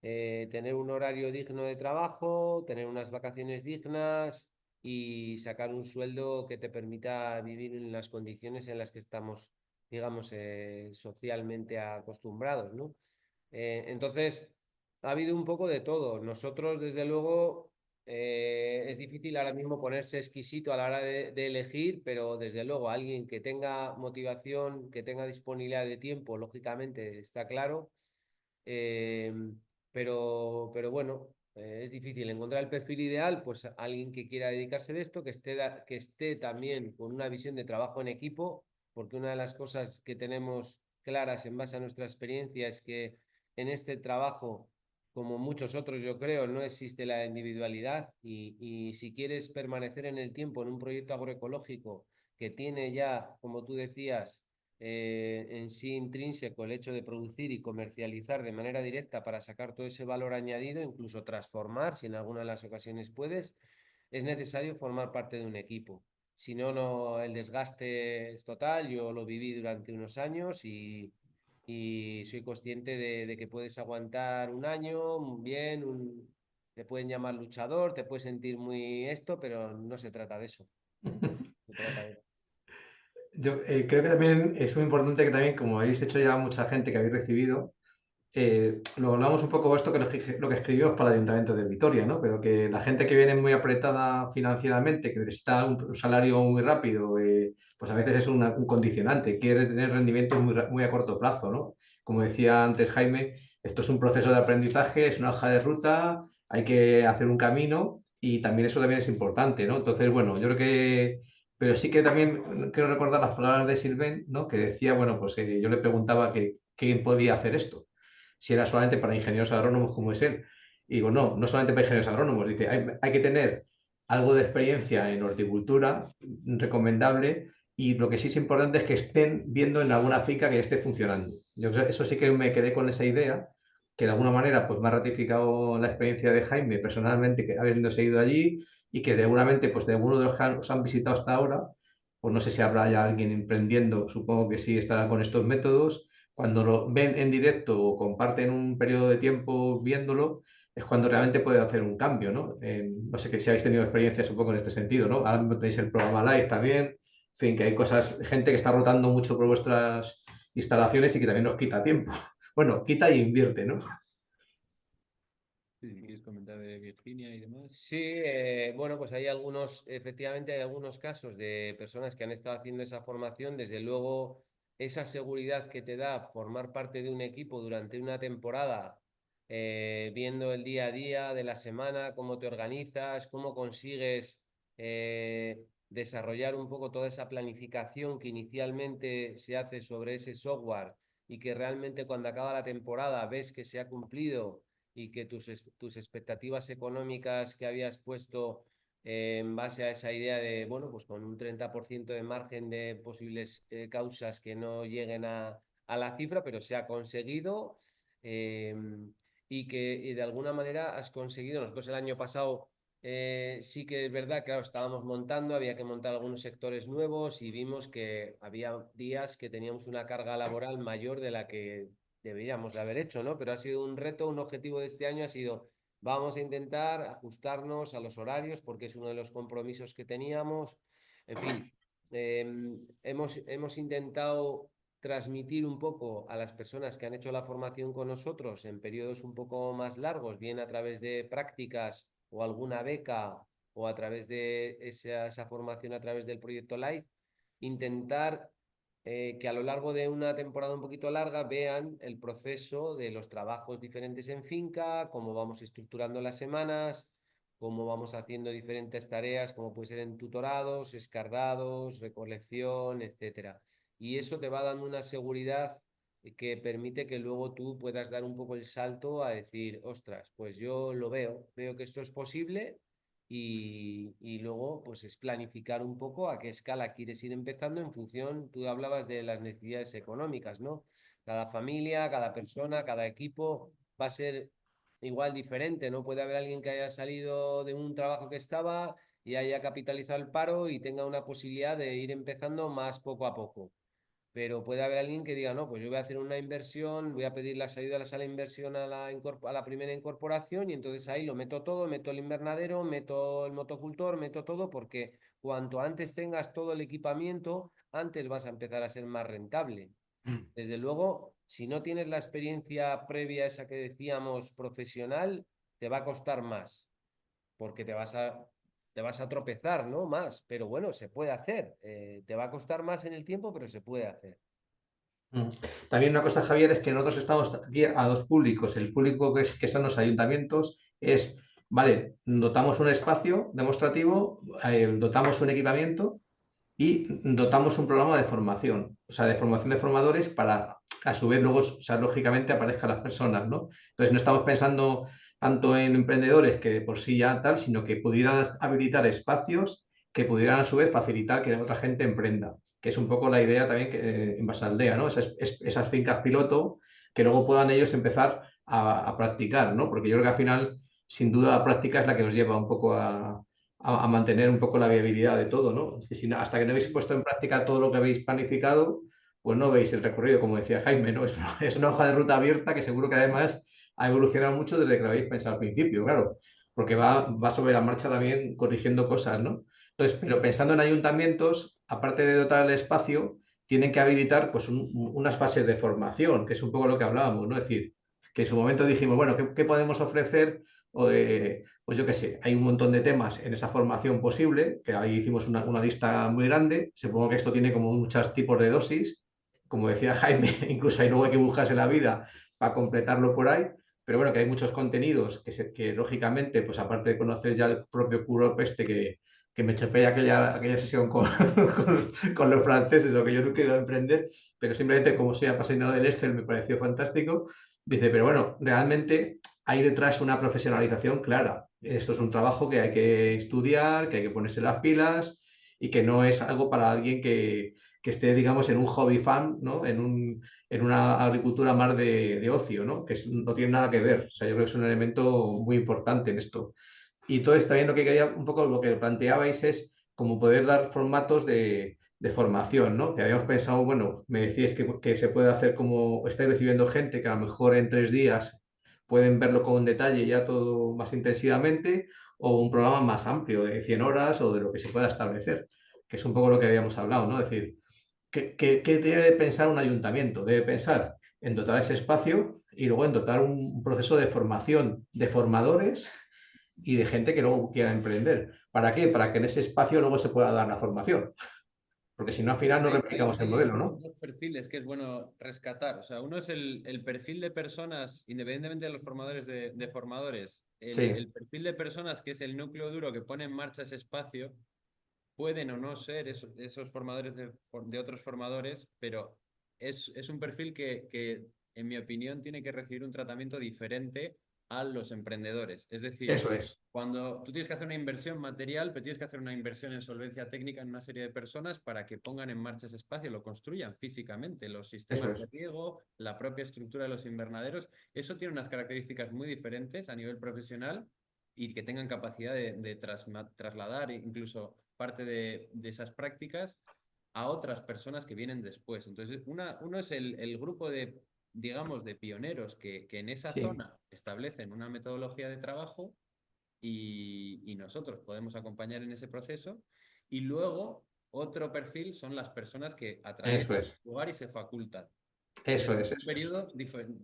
S2: tener un horario digno de trabajo, tener unas vacaciones dignas y sacar un sueldo que te permita vivir en las condiciones en las que estamos, digamos, socialmente acostumbrados, ¿no? Entonces, ha habido un poco de todo. Nosotros, desde luego, es difícil ahora mismo ponerse exquisito a la hora de elegir, pero desde luego alguien que tenga motivación, que tenga disponibilidad de tiempo, lógicamente está claro. Eh, pero bueno, es difícil encontrar el perfil ideal, pues alguien que quiera dedicarse de esto, que esté también con una visión de trabajo en equipo, porque una de las cosas que tenemos claras en base a nuestra experiencia es que en este trabajo, como muchos otros yo creo, no existe la individualidad y si quieres permanecer en el tiempo en un proyecto agroecológico que tiene ya, como tú decías, en sí intrínseco el hecho de producir y comercializar de manera directa para sacar todo ese valor añadido, incluso transformar, si en alguna de las ocasiones puedes, es necesario formar parte de un equipo. Si no, no, el desgaste es total. Yo lo viví durante unos años y soy consciente de que puedes aguantar un año bien, te pueden llamar luchador, te puedes sentir muy esto, pero no se trata de eso. Se trata de...
S1: Yo creo que también es muy importante que también, como habéis hecho ya mucha gente que habéis recibido, lo hablamos un poco esto que lo que escribimos para el Ayuntamiento de Vitoria, ¿no? Pero que la gente que viene muy apretada financieramente, que necesita un salario muy rápido, pues a veces es un condicionante, quiere tener rendimientos muy a corto plazo, ¿no? Como decía antes Jaime, esto es un proceso de aprendizaje, es una hoja de ruta, hay que hacer un camino y también eso también es importante, ¿no? Entonces, bueno, yo creo que... Pero sí que también quiero recordar las palabras de Silven, ¿no? Que decía, bueno, pues yo le preguntaba que quién podía hacer esto si era solamente para ingenieros agrónomos como es él. Y digo, no, no solamente para ingenieros agrónomos, dice, hay que tener algo de experiencia en horticultura, recomendable, y lo que sí es importante es que estén viendo en alguna finca que esté funcionando. Yo eso sí que me quedé con esa idea, que de alguna manera pues me ha ratificado la experiencia de Jaime personalmente, que habiendo seguido allí, y que seguramente pues de alguno de los que os han visitado hasta ahora, pues no sé si habrá ya alguien emprendiendo, supongo que sí estará con estos métodos, cuando lo ven en directo o comparten un periodo de tiempo viéndolo, es cuando realmente puede hacer un cambio, ¿no? No sé que si habéis tenido experiencias un poco en este sentido, ¿no? Ahora mismo tenéis el programa Live también, en fin, que hay cosas, gente que está rotando mucho por vuestras instalaciones y que también nos quita tiempo. Bueno, quita y invierte, ¿no?
S3: Si quieres comentar de Virginia y demás.
S2: Sí, bueno, pues hay efectivamente hay algunos casos de personas que han estado haciendo esa formación. Desde luego, esa seguridad que te da formar parte de un equipo durante una temporada, viendo el día a día de la semana, cómo te organizas, cómo consigues desarrollar un poco toda esa planificación que inicialmente se hace sobre ese software y que realmente cuando acaba la temporada ves que se ha cumplido y que tus expectativas económicas que habías puesto en base a esa idea de, bueno, pues con un 30% de margen de posibles causas que no lleguen a la cifra, pero se ha conseguido eh, y de alguna manera has conseguido. Nosotros el año pasado sí que es verdad, claro, estábamos montando, había que montar algunos sectores nuevos y vimos que había días que teníamos una carga laboral mayor de la que deberíamos de haber hecho, ¿no? Pero ha sido un reto, un objetivo de este año ha sido: vamos a intentar ajustarnos a los horarios porque es uno de los compromisos que teníamos. En fin, hemos intentado transmitir un poco a las personas que han hecho la formación con nosotros en periodos un poco más largos, bien a través de prácticas o alguna beca o a través de esa formación a través del proyecto Live, intentar que a lo largo de una temporada un poquito larga vean el proceso de los trabajos diferentes en finca, cómo vamos estructurando las semanas, cómo vamos haciendo diferentes tareas, como puede ser en tutorados, escardados, recolección, etcétera. Y eso te va dando una seguridad que permite que luego tú puedas dar un poco el salto a decir, ostras, pues yo lo veo que esto es posible y luego pues es planificar un poco a qué escala quieres ir empezando en función, tú hablabas de las necesidades económicas, ¿no? Cada familia, cada persona, cada equipo va a ser igual diferente, ¿no? Puede haber alguien que haya salido de un trabajo que estaba y haya capitalizado el paro y tenga una posibilidad de ir empezando más poco a poco, pero puede haber alguien que diga, no, pues yo voy a hacer una inversión, voy a pedir las ayudas a la inversión a la primera incorporación y entonces ahí lo meto todo, meto el invernadero, meto el motocultor, meto todo, porque cuanto antes tengas todo el equipamiento, antes vas a empezar a ser más rentable. Desde luego, si no tienes la experiencia previa esa que decíamos profesional, te va a costar más porque te vas a tropezar, ¿no? Más, pero bueno, se puede hacer. Te va a costar más en el tiempo, pero se puede hacer.
S1: Mm. También una cosa, Javier, es que nosotros estamos aquí a dos públicos. El público que son los ayuntamientos es, vale, dotamos un espacio demostrativo, dotamos un equipamiento y dotamos un programa de formación, o sea, de formación de formadores para, a su vez, luego, o sea, lógicamente aparezcan las personas, ¿no? Entonces, no estamos pensando tanto en emprendedores que de por sí ya tal, sino que pudieran habilitar espacios que pudieran, a su vez, facilitar que otra gente emprenda, que es un poco la idea también que, en Basaldea, ¿no? Esas fincas piloto que luego puedan ellos empezar a practicar, ¿no? Porque yo creo que al final, sin duda, la práctica es la que os lleva un poco a mantener un poco la viabilidad de todo, ¿no? Es que hasta que no habéis puesto en práctica todo lo que habéis planificado, pues no veis el recorrido, como decía Jaime, ¿no? Es una hoja de ruta abierta que seguro que además ha evolucionado mucho desde que lo habéis pensado al principio, claro, porque va sobre la marcha también corrigiendo cosas, ¿no? Entonces, pero pensando en ayuntamientos, aparte de dotar el espacio, tienen que habilitar pues unas fases de formación, que es un poco lo que hablábamos, ¿no? Es decir, que en su momento dijimos, bueno, ¿qué podemos ofrecer? Pues yo qué sé, hay un montón de temas en esa formación posible, que ahí hicimos una lista muy grande. Supongo que esto tiene como muchos tipos de dosis. Como decía Jaime, incluso ahí luego hay que buscarse la vida para completarlo por ahí. Pero bueno, que hay muchos contenidos que lógicamente, pues aparte de conocer ya el propio Curop este que me chapé aquella sesión con los franceses o que yo no quiero emprender, pero simplemente como soy apasionado del Excel me pareció fantástico. Dice, pero bueno, realmente hay detrás una profesionalización clara. Esto es un trabajo que hay que estudiar, que hay que ponerse las pilas y que no es algo para alguien que esté, digamos, en un hobby fan, ¿no? En una agricultura más de ocio, ¿no? No tiene nada que ver. O sea, yo creo que es un elemento muy importante en esto. Y entonces también lo que quería, un poco lo que planteabais es como poder dar formatos de formación, ¿no? Que habíamos pensado, bueno, me decíais que se puede hacer como estáis recibiendo gente que a lo mejor en 3 días pueden verlo con detalle ya todo más intensivamente, o un programa más amplio de 100 horas o de lo que se pueda establecer, que es un poco lo que habíamos hablado, ¿no? Es decir, ¿qué debe pensar un ayuntamiento? Debe pensar en dotar ese espacio y luego en dotar un proceso de formación de formadores y de gente que luego quiera emprender. ¿Para qué? Para que en ese espacio luego se pueda dar la formación. Porque si no, al final no replicamos el
S3: Hay
S1: modelo, ¿no?
S3: dos perfiles que es bueno rescatar. O sea, uno es el perfil de personas, independientemente de los formadores de formadores,
S1: Sí.
S3: el perfil de personas que es el núcleo duro que pone en marcha ese espacio, pueden o no ser esos formadores de otros formadores, pero es un perfil que, en mi opinión, tiene que recibir un tratamiento diferente a los emprendedores. Es decir,
S1: Eso es.
S3: cuando tú tienes que hacer una inversión material, pero tienes que hacer una inversión en solvencia técnica en una serie de personas para que pongan en marcha ese espacio, lo construyan físicamente, los
S1: Eso
S3: sistemas de
S1: es.
S3: riego, la propia estructura de los invernaderos. Eso tiene unas características muy diferentes a nivel profesional y que tengan capacidad de trasladar incluso parte de esas prácticas a otras personas que vienen después. Entonces, uno es el grupo de, digamos, de pioneros que en esa
S1: Sí,
S3: zona establecen una metodología de trabajo y nosotros podemos acompañar en ese proceso. Y luego, otro perfil son las personas que
S1: eso
S3: atraviesan
S1: es.
S3: el lugar y se facultan.
S1: Eso
S3: Pero
S1: es,
S3: un
S1: eso es.
S3: periodo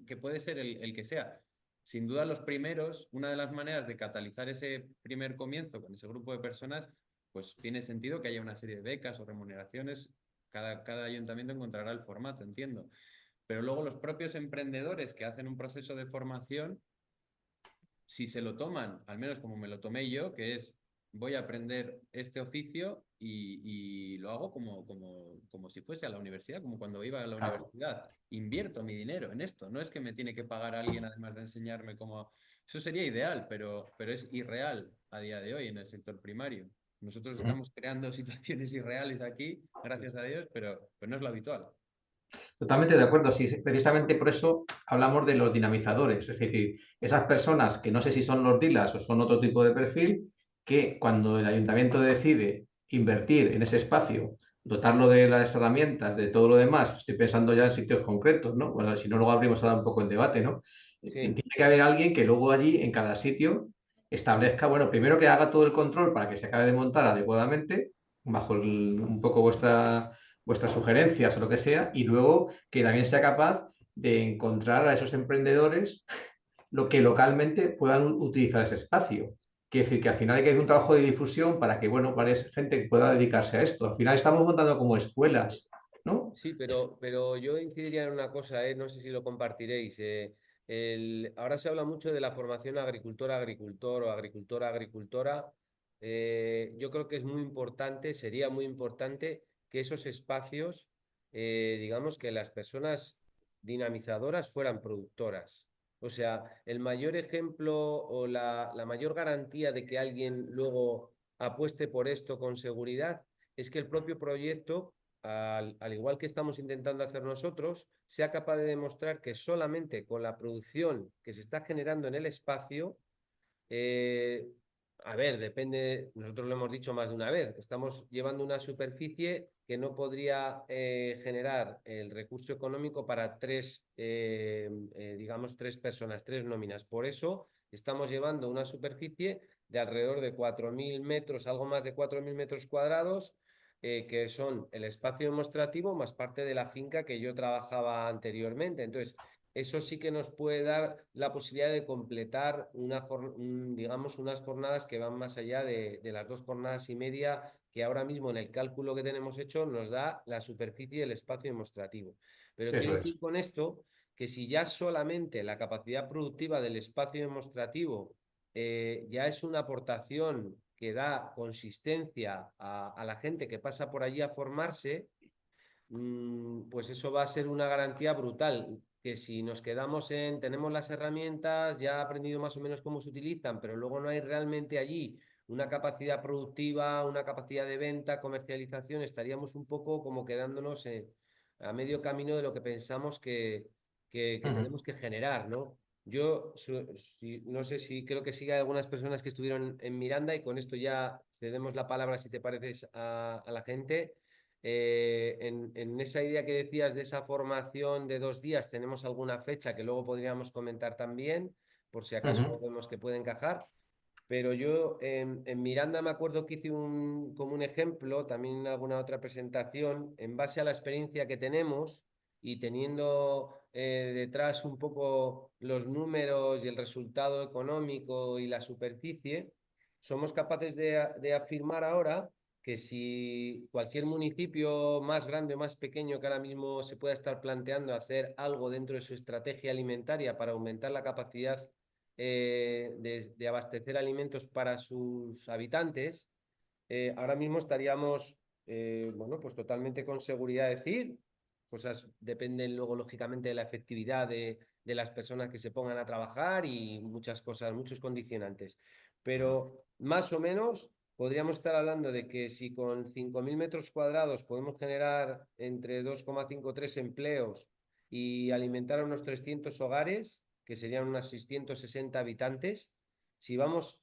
S3: que puede ser el que sea. Sin duda, los primeros, una de las maneras de catalizar ese primer comienzo con ese grupo de personas, pues tiene sentido que haya una serie de becas o remuneraciones. Cada ayuntamiento encontrará el formato, entiendo. Pero luego los propios emprendedores que hacen un proceso de formación, si se lo toman, al menos como me lo tomé yo, que es voy a aprender este oficio y lo hago como si fuese a la universidad, como cuando iba a la
S1: Claro.
S3: universidad. Invierto mi dinero en esto, no es que me tiene que pagar alguien además de enseñarme cómo... Eso sería ideal, pero es irreal a día de hoy en el sector primario. Nosotros
S1: Ujú.
S3: estamos creando situaciones irreales aquí, gracias a Dios, pero no es lo habitual.
S1: Totalmente de acuerdo. Sí, sí, precisamente por eso hablamos de los dinamizadores. Es decir, esas personas que no sé si son los DILAs o son otro tipo de perfil, que cuando el ayuntamiento decide invertir en ese espacio, dotarlo de las herramientas, de todo lo demás, estoy pensando ya en sitios concretos, ¿no? Bueno, si no, luego abrimos ahora un poco el debate, ¿no?
S2: Sí,
S1: Tiene que haber alguien que luego allí, en cada sitio, establezca, bueno, primero que haga todo el control para que se acabe de montar adecuadamente, bajo un poco vuestras sugerencias o lo que sea, y luego que también sea capaz de encontrar a esos emprendedores lo que localmente puedan utilizar ese espacio. Quiere decir que al final hay que hacer un trabajo de difusión para que, bueno, varias gente pueda dedicarse a esto. Al final estamos montando como escuelas, ¿no?
S2: sí, pero yo incidiría en una cosa, no sé si lo compartiréis. Ahora se habla mucho de la formación agricultor-agricultor o agricultora-agricultora. Yo creo que es muy importante, sería muy importante que esos espacios, digamos que las personas dinamizadoras fueran productoras. O sea, el mayor ejemplo o la mayor garantía de que alguien luego apueste por esto con seguridad es que el propio proyecto al igual que estamos intentando hacer nosotros, sea capaz de demostrar que solamente con la producción que se está generando en el espacio, eh, a ver, depende, nosotros lo hemos dicho más de una vez, estamos llevando una superficie que no podría generar el recurso económico para digamos, tres personas, tres nóminas. Por eso estamos llevando una superficie de alrededor de 4.000 metros, algo más de 4.000 metros cuadrados, que son el espacio demostrativo más parte de la finca que yo trabajaba anteriormente. Entonces, eso sí que nos puede dar la posibilidad de completar digamos, unas jornadas que van más allá de las 2 jornadas y media que ahora mismo en el cálculo que tenemos hecho nos da la superficie del espacio demostrativo. Pero quiero
S1: Eso es.
S2: decir con esto que si ya solamente la capacidad productiva del espacio demostrativo ya es una aportación que da consistencia a la gente que pasa por allí a formarse, pues eso va a ser una garantía brutal. Que si nos quedamos tenemos las herramientas, ya he aprendido más o menos cómo se utilizan, pero luego no hay realmente allí una capacidad productiva, una capacidad de venta, comercialización, estaríamos un poco como quedándonos a medio camino de lo que pensamos que
S1: Ujú.
S2: tenemos que generar, ¿no? Yo no sé si creo que sigue algunas personas que estuvieron en Miranda y con esto ya cedemos la palabra, si te pareces, a la gente. En esa idea que decías de esa formación de 2 días, tenemos alguna fecha que luego podríamos comentar también, por si acaso
S1: Ujú.
S2: vemos que puede encajar. Pero yo en Miranda me acuerdo que hice como un ejemplo, también en alguna otra presentación, en base a la experiencia que tenemos y teniendo detrás un poco los números y el resultado económico y la superficie, somos capaces de afirmar ahora que si cualquier municipio más grande o más pequeño que ahora mismo se pueda estar planteando hacer algo dentro de su estrategia alimentaria para aumentar la capacidad de abastecer alimentos para sus habitantes, ahora mismo estaríamos, bueno, pues totalmente con seguridad decir, cosas dependen luego lógicamente de la efectividad de las personas que se pongan a trabajar y muchas cosas, muchos condicionantes. Pero más o menos podríamos estar hablando de que si con 5.000 metros cuadrados podemos generar entre 2,53 empleos y alimentar a unos 300 hogares, que serían unas 660 habitantes, si vamos,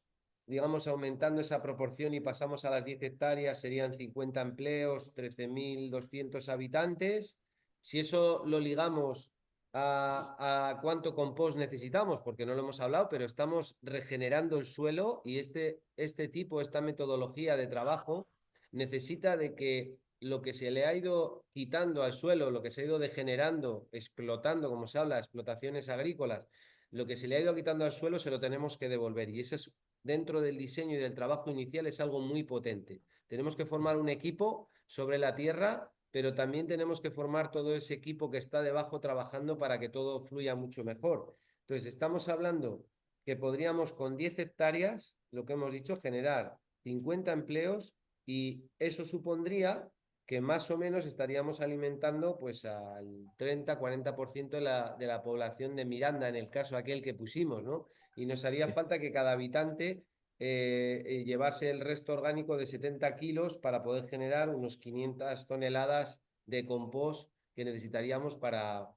S2: digamos, aumentando esa proporción y pasamos a las 10 hectáreas, serían 50 empleos, 13.200 habitantes. Si eso lo ligamos a cuánto compost necesitamos, porque no lo hemos hablado, pero estamos regenerando el suelo y esta metodología de trabajo necesita de que lo que se le ha ido quitando al suelo, lo que se ha ido degenerando, explotando, como se habla, explotaciones agrícolas, lo que se le ha ido quitando al suelo se lo tenemos que devolver. Y eso es, dentro del diseño y del trabajo inicial, es algo muy potente. Tenemos que formar un equipo sobre la tierra, pero también tenemos que formar todo ese equipo que está debajo trabajando para que todo fluya mucho mejor. Entonces, estamos hablando que podríamos con 10 hectáreas, lo que hemos dicho, generar 50 empleos y eso supondría que más o menos estaríamos alimentando pues al 30-40% de la población de Miranda, en el caso aquel que pusimos, ¿no? Y nos haría falta que cada habitante llevase el resto orgánico de 70 kilos para poder generar unos 500 toneladas de compost que necesitaríamos para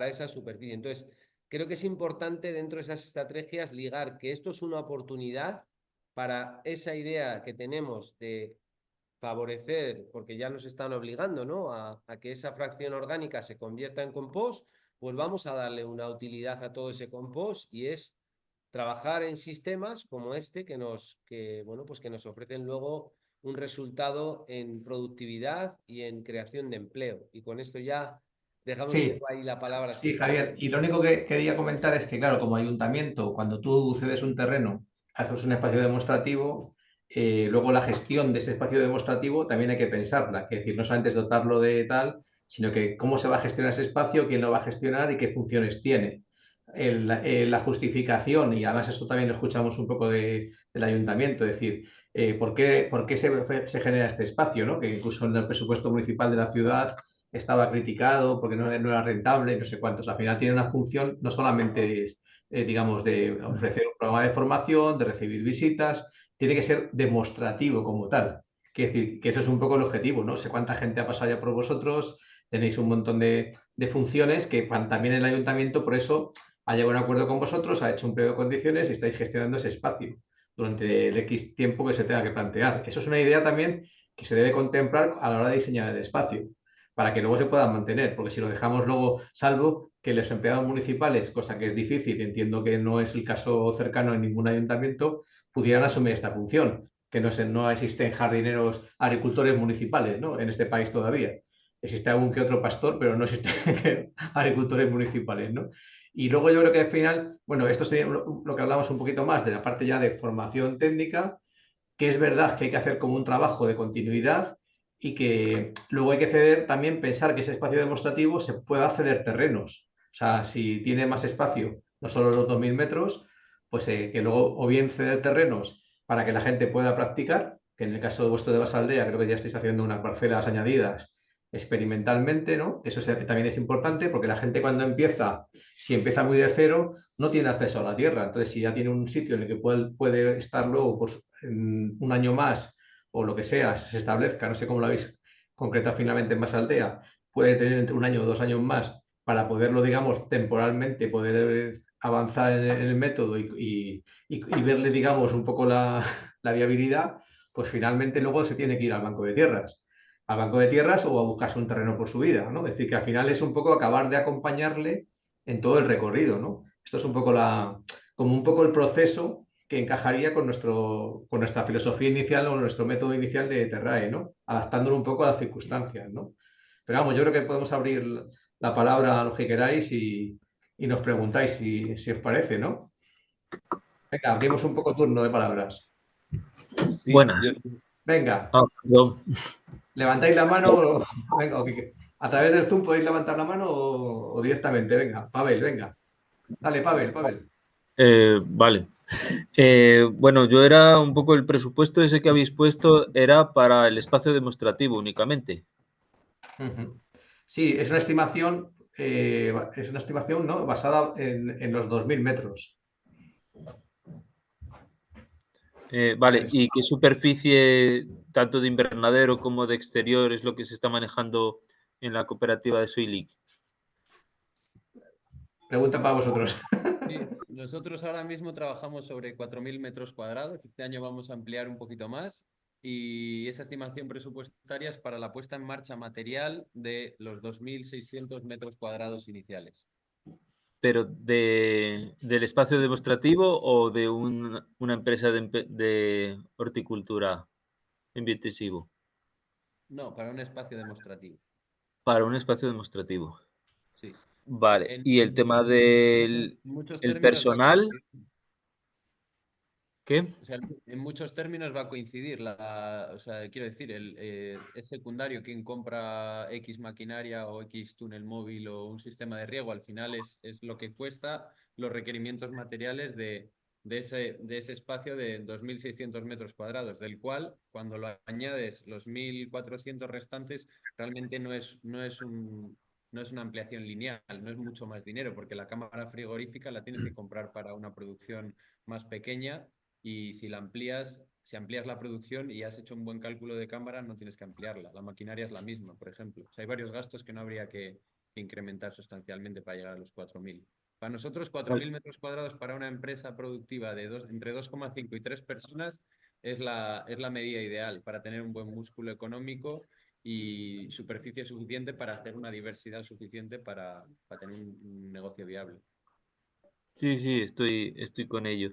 S2: esa superficie. Entonces, creo que es importante dentro de esas estrategias ligar que esto es una oportunidad para esa idea que tenemos de favorecer, porque ya nos están obligando, ¿no?, a que esa fracción orgánica se convierta en compost, pues vamos a darle una utilidad a todo ese compost y es trabajar en sistemas como este bueno, pues que nos ofrecen luego un resultado en productividad y en creación de empleo. Y con esto ya dejamos un
S1: Sí,
S2: poco ahí la palabra.
S1: sí, Javier. Y lo único que quería comentar es que, claro, como ayuntamiento, cuando tú cedes un terreno, haces un espacio demostrativo, luego la gestión de ese espacio demostrativo también hay que pensarla. Es decir, no solamente es dotarlo de tal, sino que cómo se va a gestionar ese espacio, quién lo va a gestionar y qué funciones tiene. La justificación, y además eso también lo escuchamos un poco del ayuntamiento, es decir, ¿por qué se genera este espacio, ¿no? Que incluso en el presupuesto municipal de la ciudad estaba criticado porque no era rentable, no sé cuántos. Al final tiene una función, no solamente es, digamos, de ofrecer un programa de formación, de recibir visitas, tiene que ser demostrativo como tal. Quiere decir, que eso es un poco el objetivo, ¿no? Sé cuánta gente ha pasado ya por vosotros, tenéis un montón de funciones que también el ayuntamiento, por eso, ha llegado a un acuerdo con vosotros, ha hecho un pliego de condiciones y estáis gestionando ese espacio durante el X tiempo que se tenga que plantear. Eso es una idea también que se debe contemplar a la hora de diseñar el espacio para que luego se puedan mantener, porque si lo dejamos luego, salvo que los empleados municipales, cosa que es difícil, entiendo que no es el caso cercano en ningún ayuntamiento, pudieran asumir esta función, que no existen jardineros agricultores municipales, ¿no?, en este país todavía. Existe algún que otro pastor, pero no existen agricultores municipales, ¿no? Y luego yo creo que al final, bueno, esto sería lo que hablamos un poquito más de la parte ya de formación técnica, que es verdad que hay que hacer como un trabajo de continuidad y que luego hay que ceder, también pensar que ese espacio demostrativo se pueda ceder terrenos. O sea, si tiene más espacio, no solo los 2.000 metros, pues que luego o bien ceder terrenos para que la gente pueda practicar, que en el caso de vuestro de Basaldea creo que ya estáis haciendo unas parcelas añadidas experimentalmente, ¿no? Eso también es importante porque la gente cuando empieza, si empieza muy de cero, no tiene acceso a la tierra. Entonces, si ya tiene un sitio en el que puede estar luego pues, un año más o lo que sea, se establezca, no sé cómo lo habéis concretado finalmente en Basaldea, puede tener entre un año o 2 años más para poderlo, digamos, temporalmente, poder avanzar en el método y verle, digamos, un poco la viabilidad, pues finalmente luego se tiene que ir al banco de tierras o a buscarse un terreno por su vida, ¿no? Es decir, que al final es un poco acabar de acompañarle en todo el recorrido, ¿no? Esto es un poco como un poco el proceso que encajaría con nuestra filosofía inicial o nuestro método inicial de Terrae, ¿no? Adaptándolo un poco a las circunstancias, ¿no? Pero vamos, yo creo que podemos abrir la palabra a lo que queráis y nos preguntáis si os parece, ¿no? Venga, abrimos un poco turno de palabras.
S4: Sí, buenas.
S1: Venga.
S4: Perdón.
S1: ¿Levantáis la mano? Venga, a través del Zoom podéis levantar la mano o directamente. Venga, Pavel, venga. Dale, Pavel.
S4: Vale. Bueno, yo era un poco el presupuesto ese que habéis puesto era para el espacio demostrativo únicamente.
S1: Sí, es una estimación. es una estimación, ¿no?, basada en los 2.000 metros.
S4: Vale, ¿y qué superficie, tanto de invernadero como de exterior, es lo que se está manejando en la cooperativa de Soilic?
S1: Pregunta para vosotros.
S3: Sí, nosotros ahora mismo trabajamos sobre 4.000 metros cuadrados. Este año vamos a ampliar un poquito más y esa estimación presupuestaria es para la puesta en marcha material de los 2.600 metros cuadrados iniciales.
S4: ¿Pero del espacio demostrativo o de una empresa de horticultura intensivo?
S3: No, para un espacio demostrativo.
S4: Para un espacio demostrativo.
S3: Sí.
S4: Vale,
S3: En,
S4: y el tema
S3: en
S4: del
S3: muchos
S4: el
S3: términos va a
S4: personal,
S3: coincidir.
S4: ¿qué?
S3: O sea, en muchos términos va a coincidir. O sea, quiero decir, es secundario quien compra X maquinaria o X túnel móvil o un sistema de riego. Al final es lo que cuesta los requerimientos materiales de ese espacio de 2.600 metros cuadrados, del cual, cuando lo añades los 1.400 restantes, realmente no es una ampliación lineal, no es mucho más dinero, porque la cámara frigorífica la tienes que comprar para una producción más pequeña y si amplías la producción y has hecho un buen cálculo de cámara, no tienes que ampliarla. La maquinaria es la misma, por ejemplo. O sea, hay varios gastos que no habría que incrementar sustancialmente para llegar a los 4.000. Para nosotros, 4.000 metros cuadrados para una empresa productiva de entre 2,5 y 3 personas es la medida ideal para tener un buen músculo económico y superficie suficiente para hacer una diversidad suficiente para tener un negocio viable.
S4: Sí, sí, estoy con ello.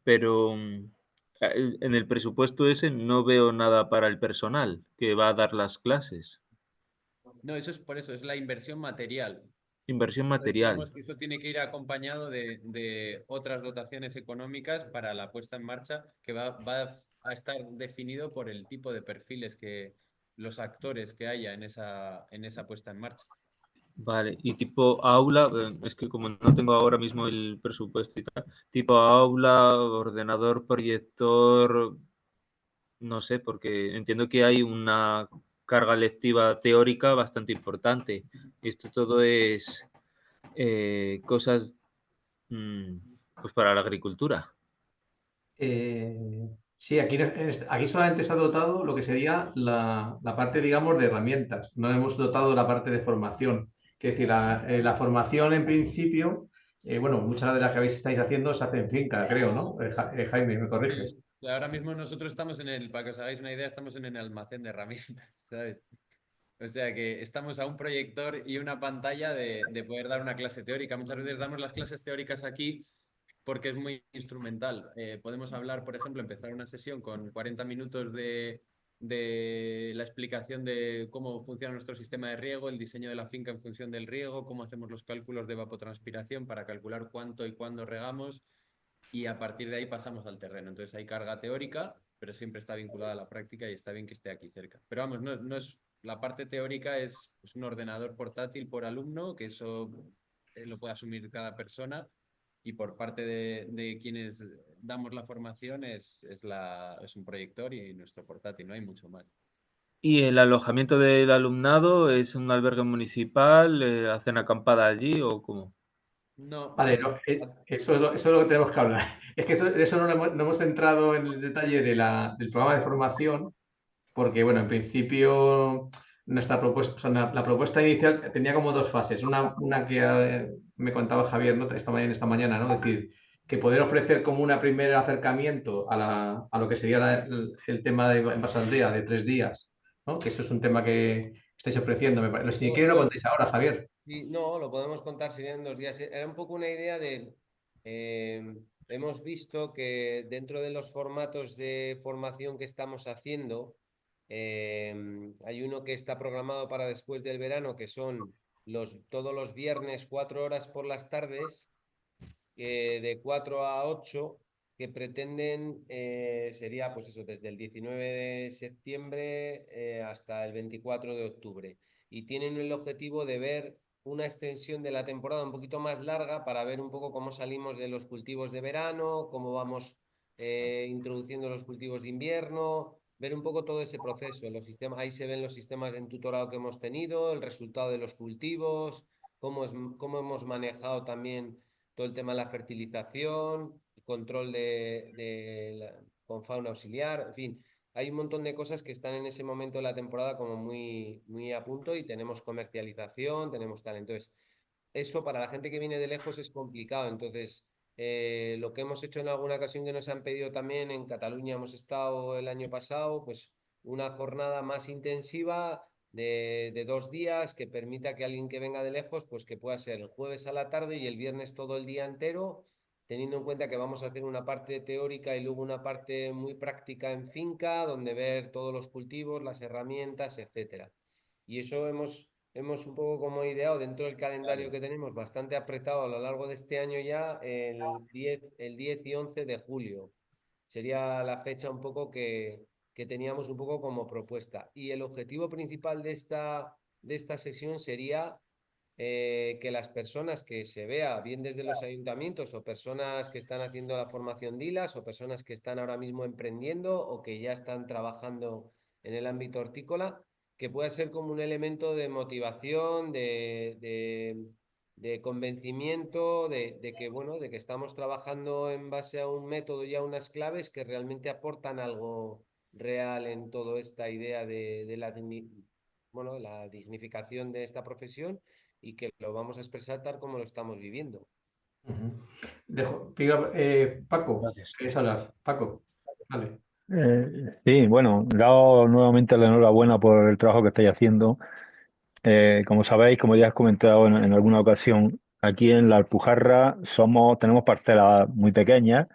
S4: Pero, en el presupuesto ese no veo nada para el personal que va a dar las clases.
S3: No, eso es por eso, es la inversión material.
S4: Inversión material.
S3: Decíamos que eso tiene que ir acompañado de otras dotaciones económicas para la puesta en marcha, que va a estar definido por el tipo de perfiles que los actores que haya en esa puesta en marcha.
S4: Vale, y tipo aula, es que como no tengo ahora mismo el presupuesto y tal, tipo aula, ordenador, proyector, no sé, porque entiendo que hay una carga lectiva teórica bastante importante. Esto todo es cosas pues para la agricultura.
S1: Sí, aquí solamente se ha dotado lo que sería la parte, digamos, de herramientas. No hemos dotado la parte de formación. Es decir, la formación en principio, bueno, muchas de las que estáis haciendo se hace en finca, creo, ¿no? Jaime, ¿me corriges?
S3: Sí, ahora mismo nosotros estamos para que os hagáis una idea, estamos en el almacén de herramientas, ¿sabes? O sea que estamos a un proyector y una pantalla de poder dar una clase teórica. Muchas veces damos las clases teóricas aquí porque es muy instrumental. Podemos hablar, por ejemplo, empezar una sesión con 40 minutos de la explicación de cómo funciona nuestro sistema de riego, el diseño de la finca en función del riego, cómo hacemos los cálculos de evapotranspiración para calcular cuánto y cuándo regamos y a partir de ahí pasamos al terreno. Entonces hay carga teórica, pero siempre está vinculada a la práctica y está bien que esté aquí cerca. Pero vamos, no es, la parte teórica es un ordenador portátil por alumno, que eso lo puede asumir cada persona, y por parte de quienes damos la formación es un proyector y nuestro portátil, no hay mucho más.
S4: ¿Y el alojamiento del alumnado es un albergue municipal? ¿Hacen acampada allí o cómo?
S3: No,
S1: Vale, no, eso es lo que tenemos que hablar. Es que de eso no hemos entrado en el detalle del programa de formación, porque, bueno, en principio nuestra propuesta, o sea, la propuesta inicial tenía como dos fases. Una que me contaba Javier, ¿no?, esta mañana, ¿no? Es decir, que poder ofrecer como un primer acercamiento a lo que sería el tema de Envasaldea de 3 días, ¿no? Que eso es un tema que estáis ofreciendo. Si quiere lo contéis ahora, Javier.
S2: Sí, no, lo podemos contar, serían 2 días. Era un poco una idea de, hemos visto que dentro de los formatos de formación que estamos haciendo, hay uno que está programado para después del verano, que son todos los viernes 4 horas por las tardes, de 4 a 8, que pretenden, sería pues eso, desde el 19 de septiembre hasta el 24 de octubre. Y tienen el objetivo de ver una extensión de la temporada un poquito más larga para ver un poco cómo salimos de los cultivos de verano, cómo vamos introduciendo los cultivos de invierno, ver un poco todo ese proceso. Los sistemas, ahí se ven los sistemas de tutorado que hemos tenido, el resultado de los cultivos, cómo hemos manejado también todo el tema de la fertilización, el control con fauna auxiliar, en fin. Hay un montón de cosas que están en ese momento de la temporada como muy, muy a punto y tenemos comercialización, tenemos tal. Entonces, eso para la gente que viene de lejos es complicado. Entonces, lo que hemos hecho en alguna ocasión que nos han pedido también, en Cataluña hemos estado el año pasado, pues una jornada más intensiva de 2 días que permita que alguien que venga de lejos, pues que pueda ser el jueves a la tarde y el viernes todo el día entero, teniendo en cuenta que vamos a hacer una parte teórica y luego una parte muy práctica en finca, donde ver todos los cultivos, las herramientas, etcétera. Y eso hemos un poco como ideado dentro del calendario que tenemos, bastante apretado a lo largo de este año ya, el 10 y 11 de julio. Sería la fecha un poco que teníamos un poco como propuesta. Y el objetivo principal de esta sesión sería que las personas que se vea, bien desde los ayuntamientos o personas que están haciendo la formación DILAS o personas que están ahora mismo emprendiendo o que ya están trabajando en el ámbito hortícola, que pueda ser como un elemento de motivación, de convencimiento, de que, bueno, de que estamos trabajando en base a un método y a unas claves que realmente aportan algo real en toda esta idea de la dignificación de esta profesión y que lo vamos a expresar tal como lo estamos viviendo.
S1: Paco,
S4: Gracias.
S1: ¿quieres hablar? Paco, vale.
S5: Sí, bueno, daos nuevamente la enhorabuena por el trabajo que estáis haciendo. Como sabéis, como ya has comentado en alguna ocasión, aquí en la Alpujarra tenemos parcelas muy pequeñas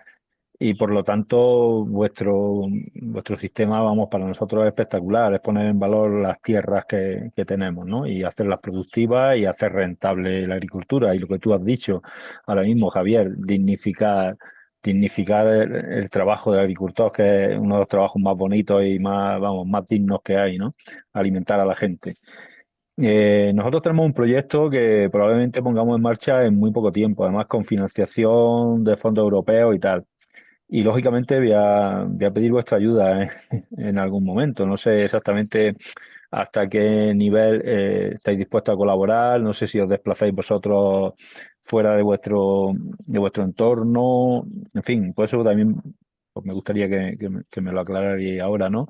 S5: y por lo tanto vuestro sistema, vamos, para nosotros es espectacular, es poner en valor las tierras que tenemos, ¿no? Y hacerlas productivas y hacer rentable la agricultura. Y lo que tú has dicho ahora mismo, Javier, dignificar el trabajo del agricultor, que es uno de los trabajos más bonitos y más, vamos, más dignos que hay, ¿no? Alimentar a la gente. Nosotros tenemos un proyecto que probablemente pongamos en marcha en muy poco tiempo, además con financiación de fondos europeos y tal. Y lógicamente voy a pedir vuestra ayuda en algún momento. No sé exactamente hasta qué nivel estáis dispuestos a colaborar. No sé si os desplazáis vosotros fuera de vuestro entorno. En fin, por eso también pues, me gustaría que me lo aclararais ahora, ¿no?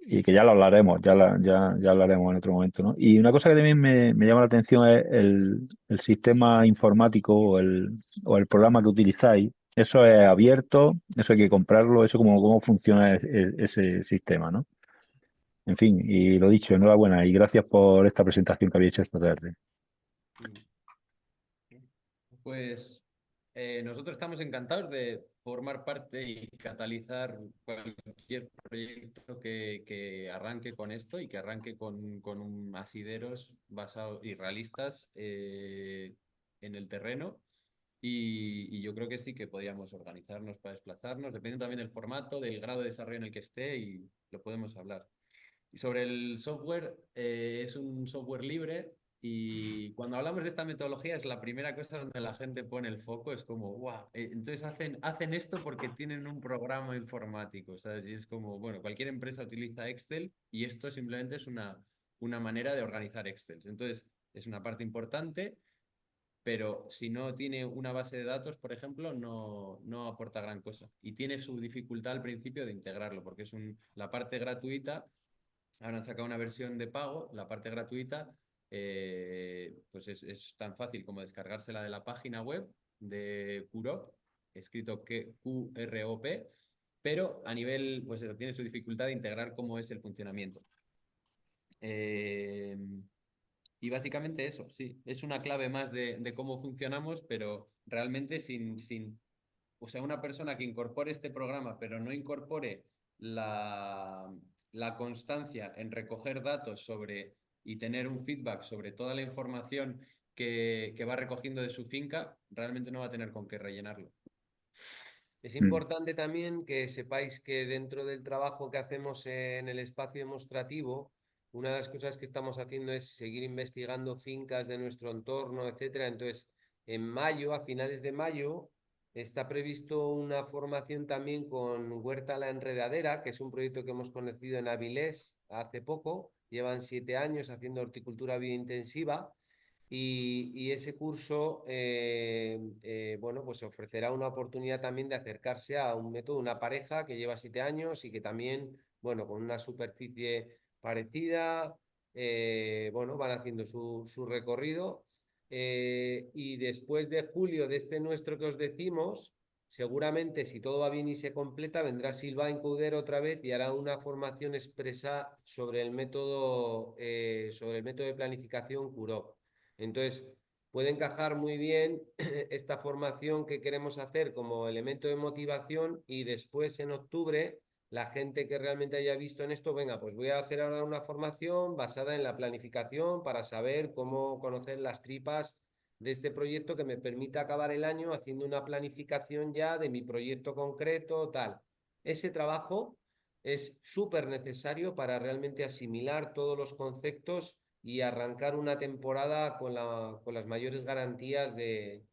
S5: Y que ya lo hablaremos, ya hablaremos en otro momento, ¿no? Y una cosa que también me llama la atención es el sistema informático o el programa que utilizáis. Eso es abierto, eso hay que comprarlo, eso cómo funciona ese sistema, ¿no? En fin, y lo dicho, enhorabuena y gracias por esta presentación que habéis hecho esta tarde.
S3: Pues nosotros estamos encantados de formar parte y catalizar cualquier proyecto que arranque con esto y que arranque con asideros basados y realistas en el terreno. Y yo creo que sí que podríamos organizarnos para desplazarnos, depende también del formato, del grado de desarrollo en el que esté y lo podemos hablar. Y sobre el software, es un software libre y cuando hablamos de esta metodología es la primera cosa donde la gente pone el foco, es como, wow, entonces hacen esto porque tienen un programa informático, ¿sabes? Y es como, bueno, cualquier empresa utiliza Excel y esto simplemente es una manera de organizar Excel. Entonces, es una parte importante, pero si no tiene una base de datos, por ejemplo, no aporta gran cosa. Y tiene su dificultad al principio de integrarlo, porque es la parte gratuita. Ahora han sacado una versión de pago, la parte gratuita, pues es tan fácil como descargársela de la página web de Qrop, escrito QROP, pero a nivel, pues eso, tiene su dificultad de integrar cómo es el funcionamiento. Y básicamente eso, sí, es una clave más de cómo funcionamos, pero realmente o sea, una persona que incorpore este programa, pero no incorpore la constancia en recoger datos y tener un feedback sobre toda la información que va recogiendo de su finca, realmente no va a tener con qué rellenarlo.
S2: Es importante también que sepáis que dentro del trabajo que hacemos en el espacio demostrativo, una de las cosas que estamos haciendo es seguir investigando fincas de nuestro entorno, etcétera. Entonces, en mayo, a finales de mayo, está previsto una formación también con Huerta La Enredadera, que es un proyecto que hemos conocido en Avilés hace poco. Llevan 7 años haciendo horticultura biointensiva y ese curso, bueno, pues ofrecerá una oportunidad también de acercarse a un método, una pareja que lleva 7 años y que también, bueno, con una superficie parecida, bueno, van haciendo su recorrido. Y después de julio de este nuestro que os decimos, seguramente si todo va bien y se completa, vendrá Silvain Couder otra vez y hará una formación expresa sobre el método de planificación CUROP. Entonces, puede encajar muy bien esta formación que queremos hacer como elemento de motivación y después en octubre la gente que realmente haya visto en esto, venga, pues voy a hacer ahora una formación basada en la planificación para saber cómo conocer las tripas de este proyecto que me permita acabar el año haciendo una planificación ya de mi proyecto concreto, tal. Ese trabajo es súper necesario para realmente asimilar todos los conceptos y arrancar una temporada con las mayores garantías de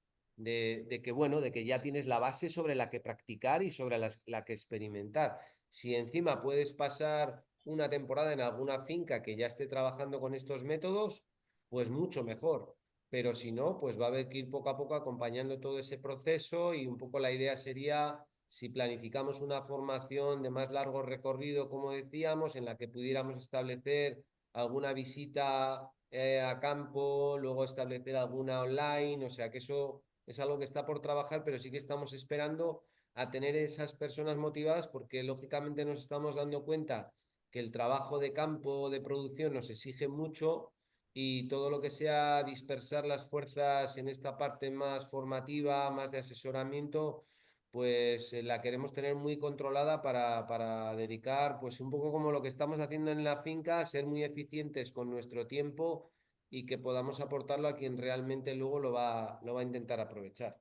S2: que, bueno, de que ya tienes la base sobre la que practicar y sobre la que experimentar. Si encima puedes pasar una temporada en alguna finca que ya esté trabajando con estos métodos, pues mucho mejor. Pero si no, pues va a haber que ir poco a poco acompañando todo ese proceso y un poco la idea sería, si planificamos una formación de más largo recorrido, como decíamos, en la que pudiéramos establecer alguna visita a campo, luego establecer alguna online, o sea que eso es algo que está por trabajar, pero sí que estamos esperando a tener esas personas motivadas porque lógicamente nos estamos dando cuenta que el trabajo de campo, de producción, nos exige mucho y todo lo que sea dispersar las fuerzas en esta parte más formativa, más de asesoramiento, pues la queremos tener muy controlada para dedicar, pues un poco como lo que estamos haciendo en la finca, ser muy eficientes con nuestro tiempo y que podamos aportarlo a quien realmente luego lo va a intentar aprovechar.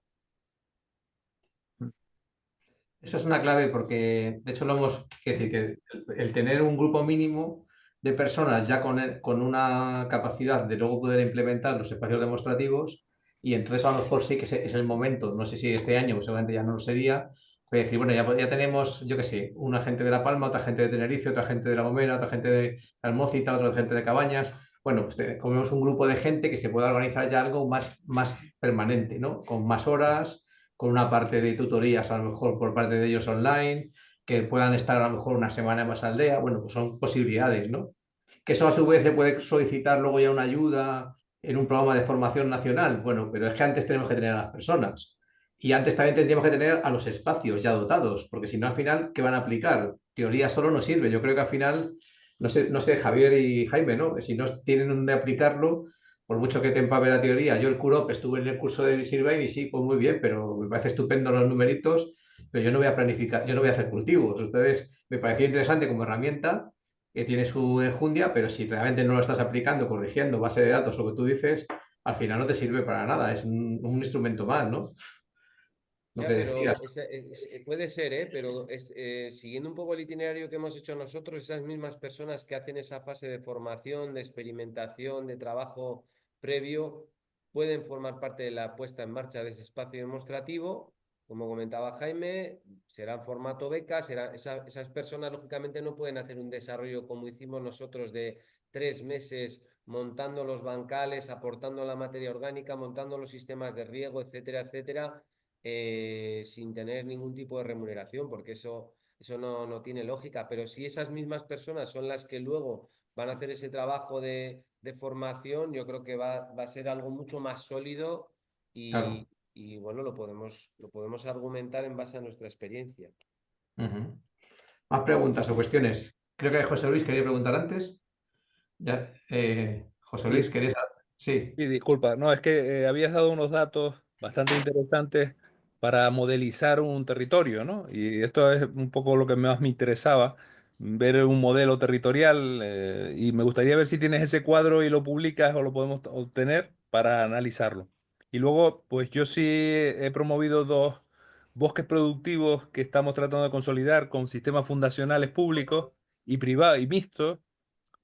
S1: Eso es una clave porque, de hecho, lo hemos, es decir, que el tener un grupo mínimo de personas ya con una capacidad de luego poder implementar los espacios demostrativos y entonces a lo mejor sí que es el momento, no sé si este año, seguramente ya no lo sería, de decir, bueno, ya tenemos, yo qué sé, una gente de La Palma, otra gente de Tenerife, otra gente de La Gomera, otra gente de Almócita, otra gente de Cabañas. Bueno, pues comemos un grupo de gente que se pueda organizar ya algo más permanente, ¿no? Con más horas, con una parte de tutorías a lo mejor por parte de ellos online, que puedan estar a lo mejor una semana más al día, bueno, pues son posibilidades, ¿no? Que eso a su vez le puede solicitar luego ya una ayuda en un programa de formación nacional, bueno, pero es que antes tenemos que tener a las personas y antes también tendríamos que tener a los espacios ya dotados, porque si no al final, ¿qué van a aplicar? Teoría solo no sirve, yo creo que al final, no sé, Javier y Jaime, ¿no? Si no tienen donde aplicarlo, por mucho que te empape la teoría, yo el CUROP estuve en el curso de Silvain y sí, pues muy bien, pero me parece estupendo los numeritos, pero yo no voy a planificar, yo no voy a hacer cultivos. Entonces, me pareció interesante como herramienta, que tiene su enjundia, pero si realmente no lo estás aplicando, corrigiendo base de datos, lo que tú dices, al final no te sirve para nada, es un instrumento más, ¿no? Lo
S2: Ya,
S1: que decías.
S2: pero puede ser, ¿eh? Pero siguiendo un poco el itinerario que hemos hecho nosotros, esas mismas personas que hacen esa fase de formación, de experimentación, de trabajo previo, pueden formar parte de la puesta en marcha de ese espacio demostrativo. Como comentaba Jaime, será en formato beca, esas personas lógicamente no pueden hacer un desarrollo como hicimos nosotros de 3 meses montando los bancales, aportando la materia orgánica, montando los sistemas de riego, etcétera, etcétera, sin tener ningún tipo de remuneración, porque eso no tiene lógica. Pero si esas mismas personas son las que luego van a hacer ese trabajo de formación, yo creo que va a ser algo mucho más sólido
S1: Claro.
S2: y bueno, lo podemos argumentar en base a nuestra experiencia.
S1: Ujú. Más preguntas o cuestiones. Creo que José Luis quería preguntar antes. Ya, José
S6: Sí,
S1: Luis, ¿querías? Sí.
S6: sí, disculpa. No, es que habías dado unos datos bastante interesantes para modelizar un territorio, ¿no? Y esto es un poco lo que más me interesaba, ver un modelo territorial, y me gustaría ver si tienes ese cuadro y lo publicas o lo podemos obtener para analizarlo. Y luego, pues yo sí he promovido dos bosques productivos que estamos tratando de consolidar con sistemas fundacionales públicos y privados y mixtos,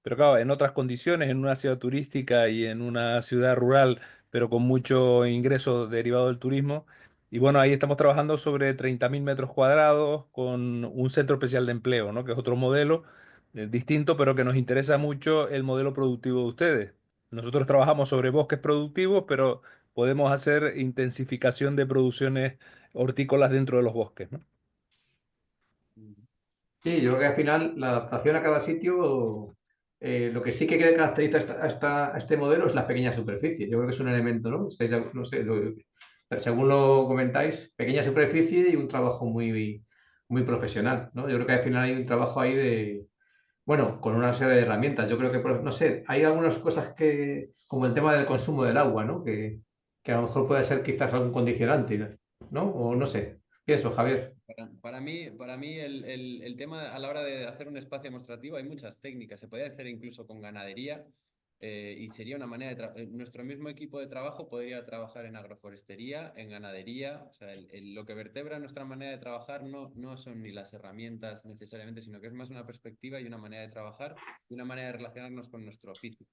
S6: pero claro, en otras condiciones, en una ciudad turística y en una ciudad rural, pero con mucho ingreso derivado del turismo. Y bueno, ahí estamos trabajando sobre 30.000 metros cuadrados con un centro especial de empleo, ¿no? Que es otro modelo distinto, pero que nos interesa mucho el modelo productivo de ustedes. Nosotros trabajamos sobre bosques productivos, pero podemos hacer intensificación de producciones hortícolas dentro de los bosques, ¿no?
S1: Sí, yo creo que al final la adaptación a cada sitio, lo que sí que caracteriza a este modelo es la pequeña superficie. Yo creo que es un elemento, ¿no? No sé, según lo comentáis, pequeña superficie y un trabajo muy profesional, ¿no? Yo creo que al final hay un trabajo ahí de, bueno, con una serie de herramientas. Yo creo que, no sé, hay algunas cosas que, como el tema del consumo del agua, ¿no? Que a lo mejor puede ser quizás algún condicionante, ¿no? O no sé. Pienso, Javier.
S3: Para mí el tema a la hora de hacer un espacio demostrativo hay muchas técnicas. Se puede hacer incluso con ganadería y sería una manera de... Nuestro mismo equipo de trabajo podría trabajar en agroforestería, en ganadería. O sea, lo que vertebra nuestra manera de trabajar no son ni las herramientas necesariamente, sino que es más una perspectiva y una manera de trabajar y una manera de relacionarnos con nuestro oficio.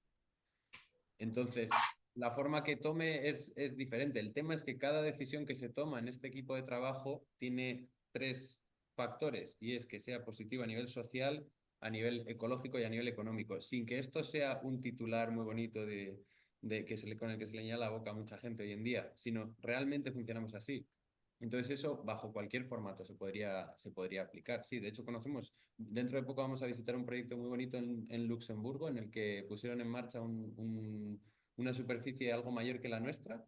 S3: Entonces, la forma que tome es diferente. El tema es que cada decisión que se toma en este equipo de trabajo tiene tres factores, y es que sea positivo a nivel social, a nivel ecológico y a nivel económico, sin que esto sea un titular muy bonito con el que se le llena la boca a mucha gente hoy en día, sino realmente funcionamos así. Entonces eso, bajo cualquier formato, se podría aplicar. Sí, de hecho dentro de poco vamos a visitar un proyecto muy bonito en Luxemburgo, en el que pusieron en marcha una superficie algo mayor que la nuestra,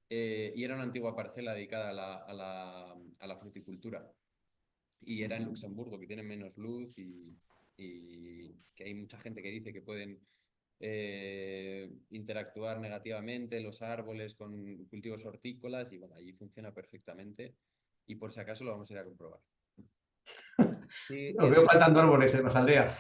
S3: y era una antigua parcela dedicada a la fruticultura. Y era en Luxemburgo, que tiene menos luz y que hay mucha gente que dice que pueden interactuar negativamente los árboles con cultivos hortícolas, y bueno, allí funciona perfectamente y por si acaso lo vamos a ir a comprobar.
S2: Sí,
S1: Os veo faltando árboles en las aldeas.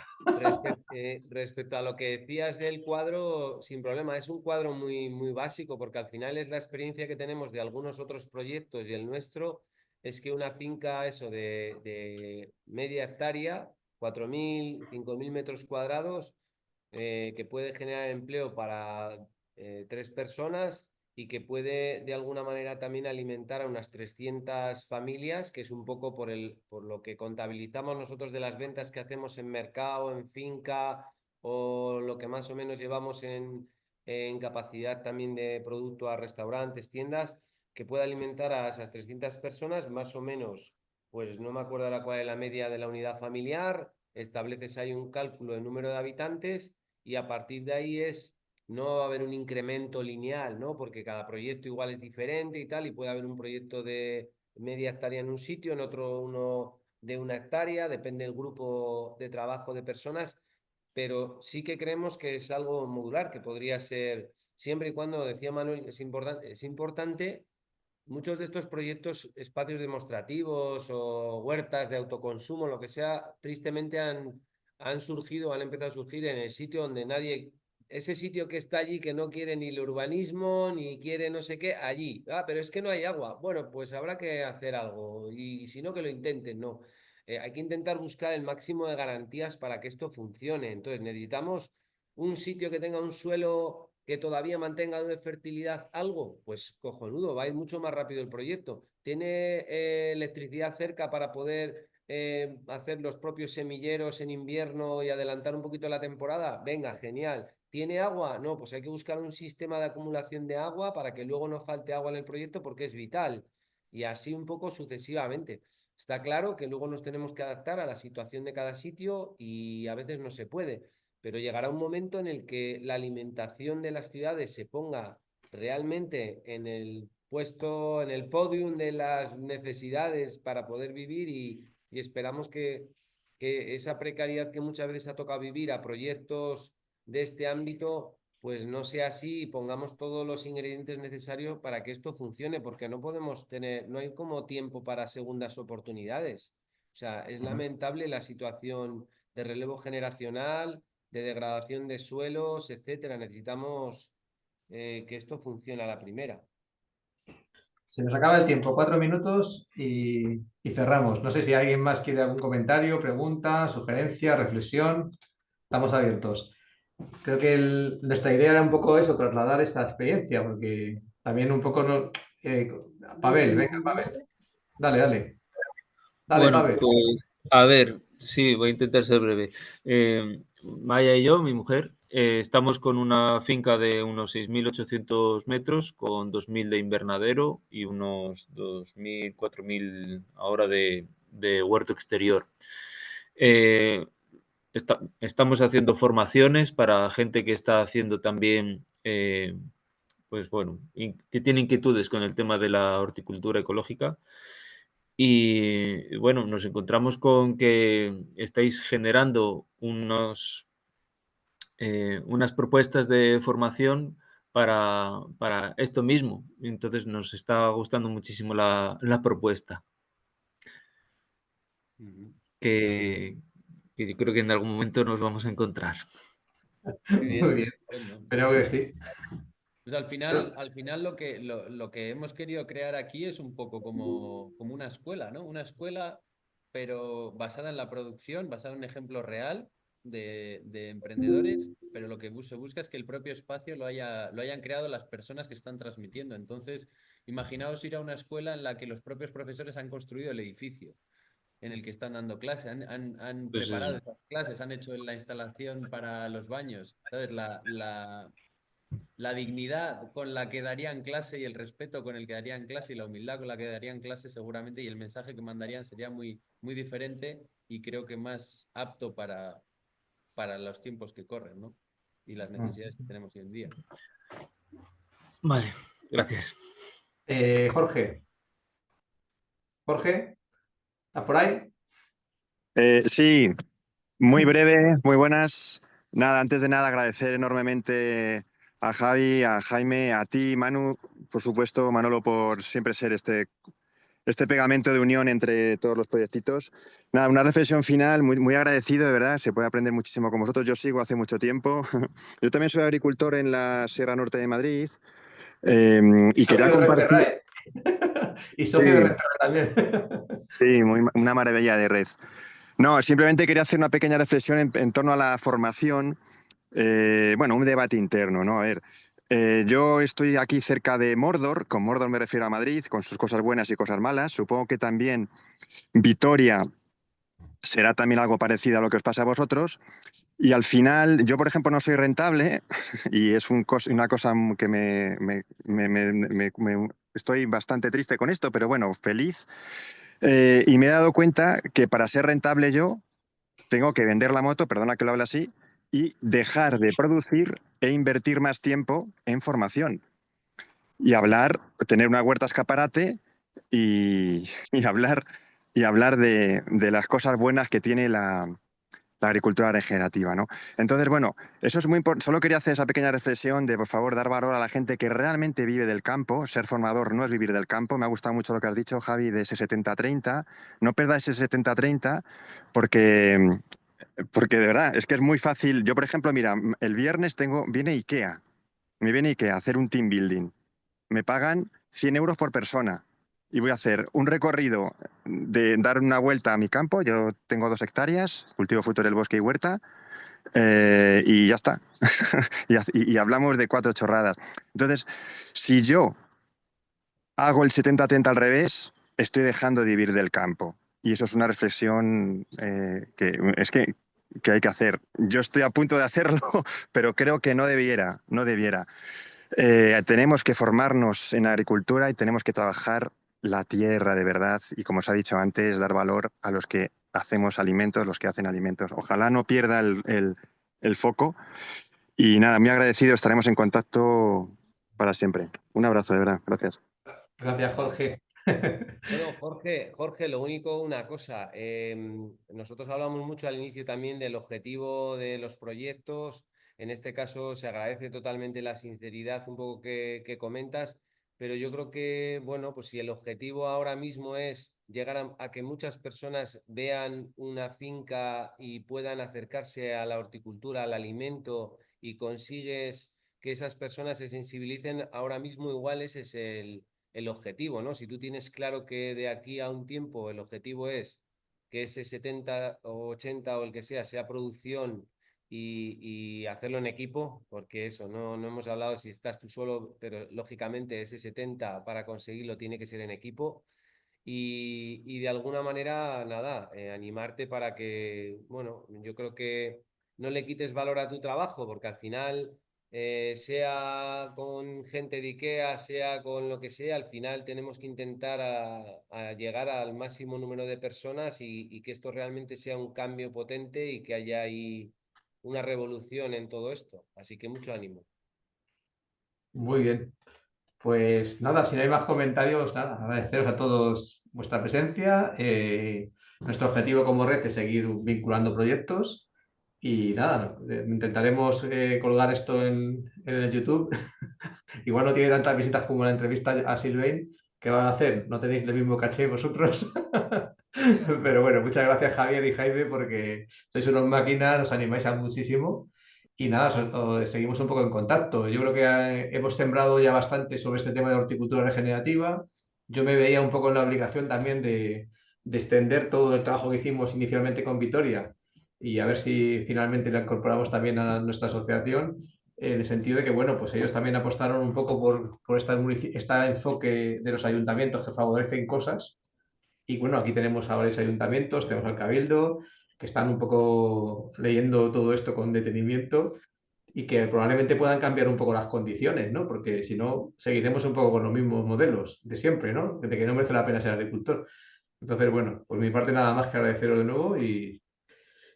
S2: respecto a lo que decías del cuadro, sin problema, es un cuadro muy, muy básico porque al final es la experiencia que tenemos de algunos otros proyectos y el nuestro es que una finca eso de media hectárea, 4.000, 5.000 metros cuadrados, que puede generar empleo para 3 personas y que puede de alguna manera también alimentar a unas 300 familias, que es un poco por lo que contabilizamos nosotros de las ventas que hacemos en mercado, en finca, o lo que más o menos llevamos en capacidad también de producto a restaurantes, tiendas, que puede alimentar a esas 300 personas, más o menos, pues no me acuerdo ahora cuál es la media de la unidad familiar, estableces ahí un cálculo de número de habitantes y a partir de ahí no va a haber un incremento lineal, ¿no? Porque cada proyecto igual es diferente y tal, y puede haber un proyecto de media hectárea en un sitio, en otro uno de 1 hectárea, depende del grupo de trabajo de personas, pero sí que creemos que es algo modular, que podría ser, siempre y cuando, decía Manuel, es importante muchos de estos proyectos, espacios demostrativos o huertas de autoconsumo, lo que sea, tristemente han surgido, han empezado a surgir en el sitio donde nadie, ese sitio que está allí que no quiere ni el urbanismo, ni quiere no sé qué, allí. Ah, pero es que no hay agua. Bueno, pues habrá que hacer algo y si no, que lo intenten, no. Hay que intentar buscar el máximo de garantías para que esto funcione. Entonces necesitamos un sitio que tenga un suelo que todavía mantenga de fertilidad algo, pues cojonudo, va a ir mucho más rápido el proyecto. ¿Tiene electricidad cerca para poder hacer los propios semilleros en invierno y adelantar un poquito la temporada? Venga, genial. ¿Tiene agua? No, pues hay que buscar un sistema de acumulación de agua para que luego no falte agua en el proyecto porque es vital. Y así un poco sucesivamente. Está claro que luego nos tenemos que adaptar a la situación de cada sitio y a veces no se puede, pero llegará un momento en el que la alimentación de las ciudades se ponga realmente en el puesto, en el podium de las necesidades para poder vivir y esperamos que esa precariedad que muchas veces ha tocado vivir a proyectos de este ámbito, pues no sea así y pongamos todos los ingredientes necesarios para que esto funcione, porque no podemos tener, no hay como tiempo para segundas oportunidades. O sea, es lamentable la situación de relevo generacional, de degradación de suelos, etcétera. Necesitamos que esto funcione a la primera.
S1: Se nos acaba el tiempo, 4 minutos y cerramos. No sé si alguien más quiere algún comentario, pregunta, sugerencia, reflexión. Estamos abiertos. Creo que nuestra idea era un poco eso, trasladar esta experiencia, porque también un poco Pavel, venga, Pavel. Dale, dale. Dale,
S4: Bueno,
S1: Pavel.
S4: pues a ver, sí, voy a intentar ser breve. Maya y yo, mi mujer, estamos con una finca de unos 6.800 metros, con 2.000 de invernadero y unos 2.000, 4.000 ahora de huerto exterior. Estamos haciendo formaciones para gente que está haciendo también, pues bueno, que tiene inquietudes con el tema de la horticultura ecológica. Y bueno, nos encontramos con que estáis generando unas propuestas de formación para esto mismo. Entonces nos está gustando muchísimo la propuesta,
S2: Ujú.
S4: que, que yo creo que en algún momento nos vamos a encontrar.
S2: Muy
S1: Muy
S2: bien,
S1: bien.
S2: estupendo.
S1: Espero que sí.
S3: Pues al final lo que hemos querido crear aquí es un poco como una escuela, ¿no? Una escuela, pero basada en la producción, basada en un ejemplo real de emprendedores, pero lo que se busca es que el propio espacio lo hayan creado las personas que están transmitiendo. Entonces, imaginaos ir a una escuela en la que los propios profesores han construido el edificio en el que están dando clases, han
S4: Pues
S3: preparado
S4: eso.
S3: esas clases, han hecho la instalación para los baños. ¿Sabes? La dignidad con la que darían clase y el respeto con el que darían clase y la humildad con la que darían clase seguramente y el mensaje que mandarían sería muy diferente y creo que más apto para los tiempos que corren, ¿no? Y las necesidades que tenemos hoy en día.
S4: Vale, gracias.
S1: Jorge. Jorge, ¿estás por ahí?
S7: Sí, muy breve, muy buenas. Nada, antes de nada agradecer enormemente a Javi, a Jaime, a ti, Manu, por supuesto, Manolo, por siempre ser este pegamento de unión entre todos los proyectitos. Nada, una reflexión final, muy agradecido, de verdad, se puede aprender muchísimo con vosotros. Yo sigo hace mucho tiempo. Yo también soy agricultor en la Sierra Norte de Madrid y quería
S1: Socio de Red
S7: compartir.
S1: Terrae. Y socio de
S7: Sí,
S1: Red Terrae también.
S7: sí, una maravilla de red. No, simplemente quería hacer una pequeña reflexión en torno a la formación. Bueno, un debate interno, ¿no? A ver, yo estoy aquí cerca de Mordor, con Mordor me refiero a Madrid, con sus cosas buenas y cosas malas. Supongo que también Vitoria será también algo parecido a lo que os pasa a vosotros. Y al final, yo por ejemplo no soy rentable y es una cosa que estoy bastante triste con esto, pero bueno, feliz. Y me he dado cuenta que para ser rentable yo tengo que vender la moto, perdona que lo hable así, y dejar de producir e invertir más tiempo en formación. Y hablar, tener una huerta escaparate y hablar de las cosas buenas que tiene la agricultura regenerativa, ¿no? Entonces, bueno, eso es muy importante. Solo quería hacer esa pequeña reflexión de, por favor, dar valor a la gente que realmente vive del campo. Ser formador no es vivir del campo. Me ha gustado mucho lo que has dicho, Javi, de ese 70-30. No perdáis ese 70-30 porque porque de verdad, es que es muy fácil. Yo, por ejemplo, mira, el viernes viene IKEA. Me viene IKEA a hacer un team building. Me pagan 100 euros por persona. Y voy a hacer un recorrido de dar una vuelta a mi campo. Yo tengo 2 hectáreas, cultivo frutos del bosque y huerta. Y ya está. y hablamos de 4 chorradas. Entonces, si yo hago el 70-30 al revés, estoy dejando de vivir del campo. Y eso es una reflexión que hay que hacer. Yo estoy a punto de hacerlo, pero creo que no debiera. Tenemos que formarnos en agricultura y tenemos que trabajar la tierra de verdad y, como os ha dicho antes, dar valor a los que hacemos alimentos, los que hacen alimentos. Ojalá no pierda el foco. Y nada, muy agradecido, estaremos en contacto para siempre. Un abrazo, de verdad. Gracias.
S1: Gracias, Jorge.
S2: Bueno, Jorge, lo único, una cosa. Nosotros hablamos mucho al inicio también del objetivo de los proyectos. En este caso se agradece totalmente la sinceridad un poco que comentas, pero yo creo que, bueno, pues si el objetivo ahora mismo es llegar a que muchas personas vean una finca y puedan acercarse a la horticultura, al alimento, y consigues que esas personas se sensibilicen, ahora mismo igual ese es el objetivo, ¿no? Si tú tienes claro que de aquí a un tiempo el objetivo es que ese 70 o 80 o el que sea producción y hacerlo en equipo, porque eso, no hemos hablado si estás tú solo, pero lógicamente ese 70 para conseguirlo tiene que ser en equipo. Y de alguna manera, nada, animarte para que, bueno, yo creo que no le quites valor a tu trabajo, porque al final, sea con gente de IKEA, sea con lo que sea, al final tenemos que intentar a llegar al máximo número de personas y que esto realmente sea un cambio potente y que haya ahí una revolución en todo esto. Así que mucho ánimo.
S1: Muy bien. Pues nada, si no hay más comentarios, nada, agradeceros a todos vuestra presencia. Nuestro objetivo como red es seguir vinculando proyectos y nada, intentaremos colgar esto en el YouTube. Igual no tiene tantas visitas como la entrevista a Sylvain. ¿Qué van a hacer? No tenéis el mismo caché vosotros. Pero bueno, muchas gracias Javier y Jaime porque sois unos máquinas, nos animáis a muchísimo. Y nada, seguimos un poco en contacto. Yo creo que hemos sembrado ya bastante sobre este tema de horticultura regenerativa. Yo me veía un poco en la obligación también de extender todo el trabajo que hicimos inicialmente con Vitoria y a ver si finalmente la incorporamos también a nuestra asociación, en el sentido de que, bueno, pues ellos también apostaron un poco por este enfoque de los ayuntamientos que favorecen cosas. Y bueno, aquí tenemos a varios ayuntamientos, tenemos al Cabildo, que están un poco leyendo todo esto con detenimiento y que probablemente puedan cambiar un poco las condiciones, ¿no? Porque si no, seguiremos un poco con los mismos modelos de siempre, ¿no? De que no merece la pena ser agricultor. Entonces, bueno, por mi parte nada más que agradeceros de nuevo y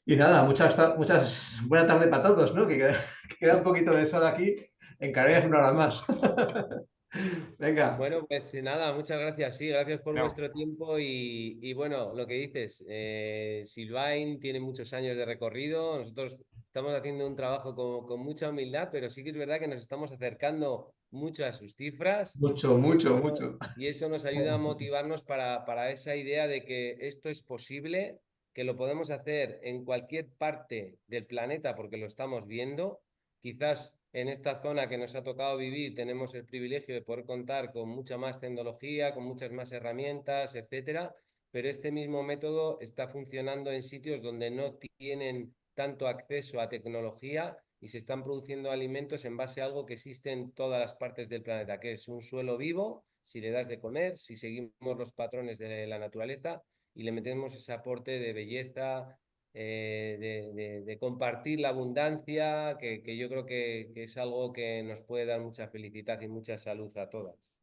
S1: nada, muchas buena tarde para todos, ¿no? Que queda un poquito de sol aquí. En Canarias una hora más. Venga.
S2: Bueno, pues nada, muchas gracias. Sí, gracias por vuestro tiempo y bueno, lo que dices, Sylvain tiene muchos años de recorrido, nosotros estamos haciendo un trabajo con mucha humildad, pero sí que es verdad que nos estamos acercando mucho a sus cifras
S1: Mucho, mucho, mucho.
S2: y eso nos ayuda a motivarnos para esa idea de que esto es posible, que lo podemos hacer en cualquier parte del planeta porque lo estamos viendo. Quizás en esta zona que nos ha tocado vivir tenemos el privilegio de poder contar con mucha más tecnología, con muchas más herramientas, etcétera, pero este mismo método está funcionando en sitios donde no tienen tanto acceso a tecnología y se están produciendo alimentos en base a algo que existe en todas las partes del planeta, que es un suelo vivo, si le das de comer, si seguimos los patrones de la naturaleza y le metemos ese aporte de belleza, de compartir la abundancia, que yo creo que es algo que nos puede dar mucha felicidad y mucha salud a todas.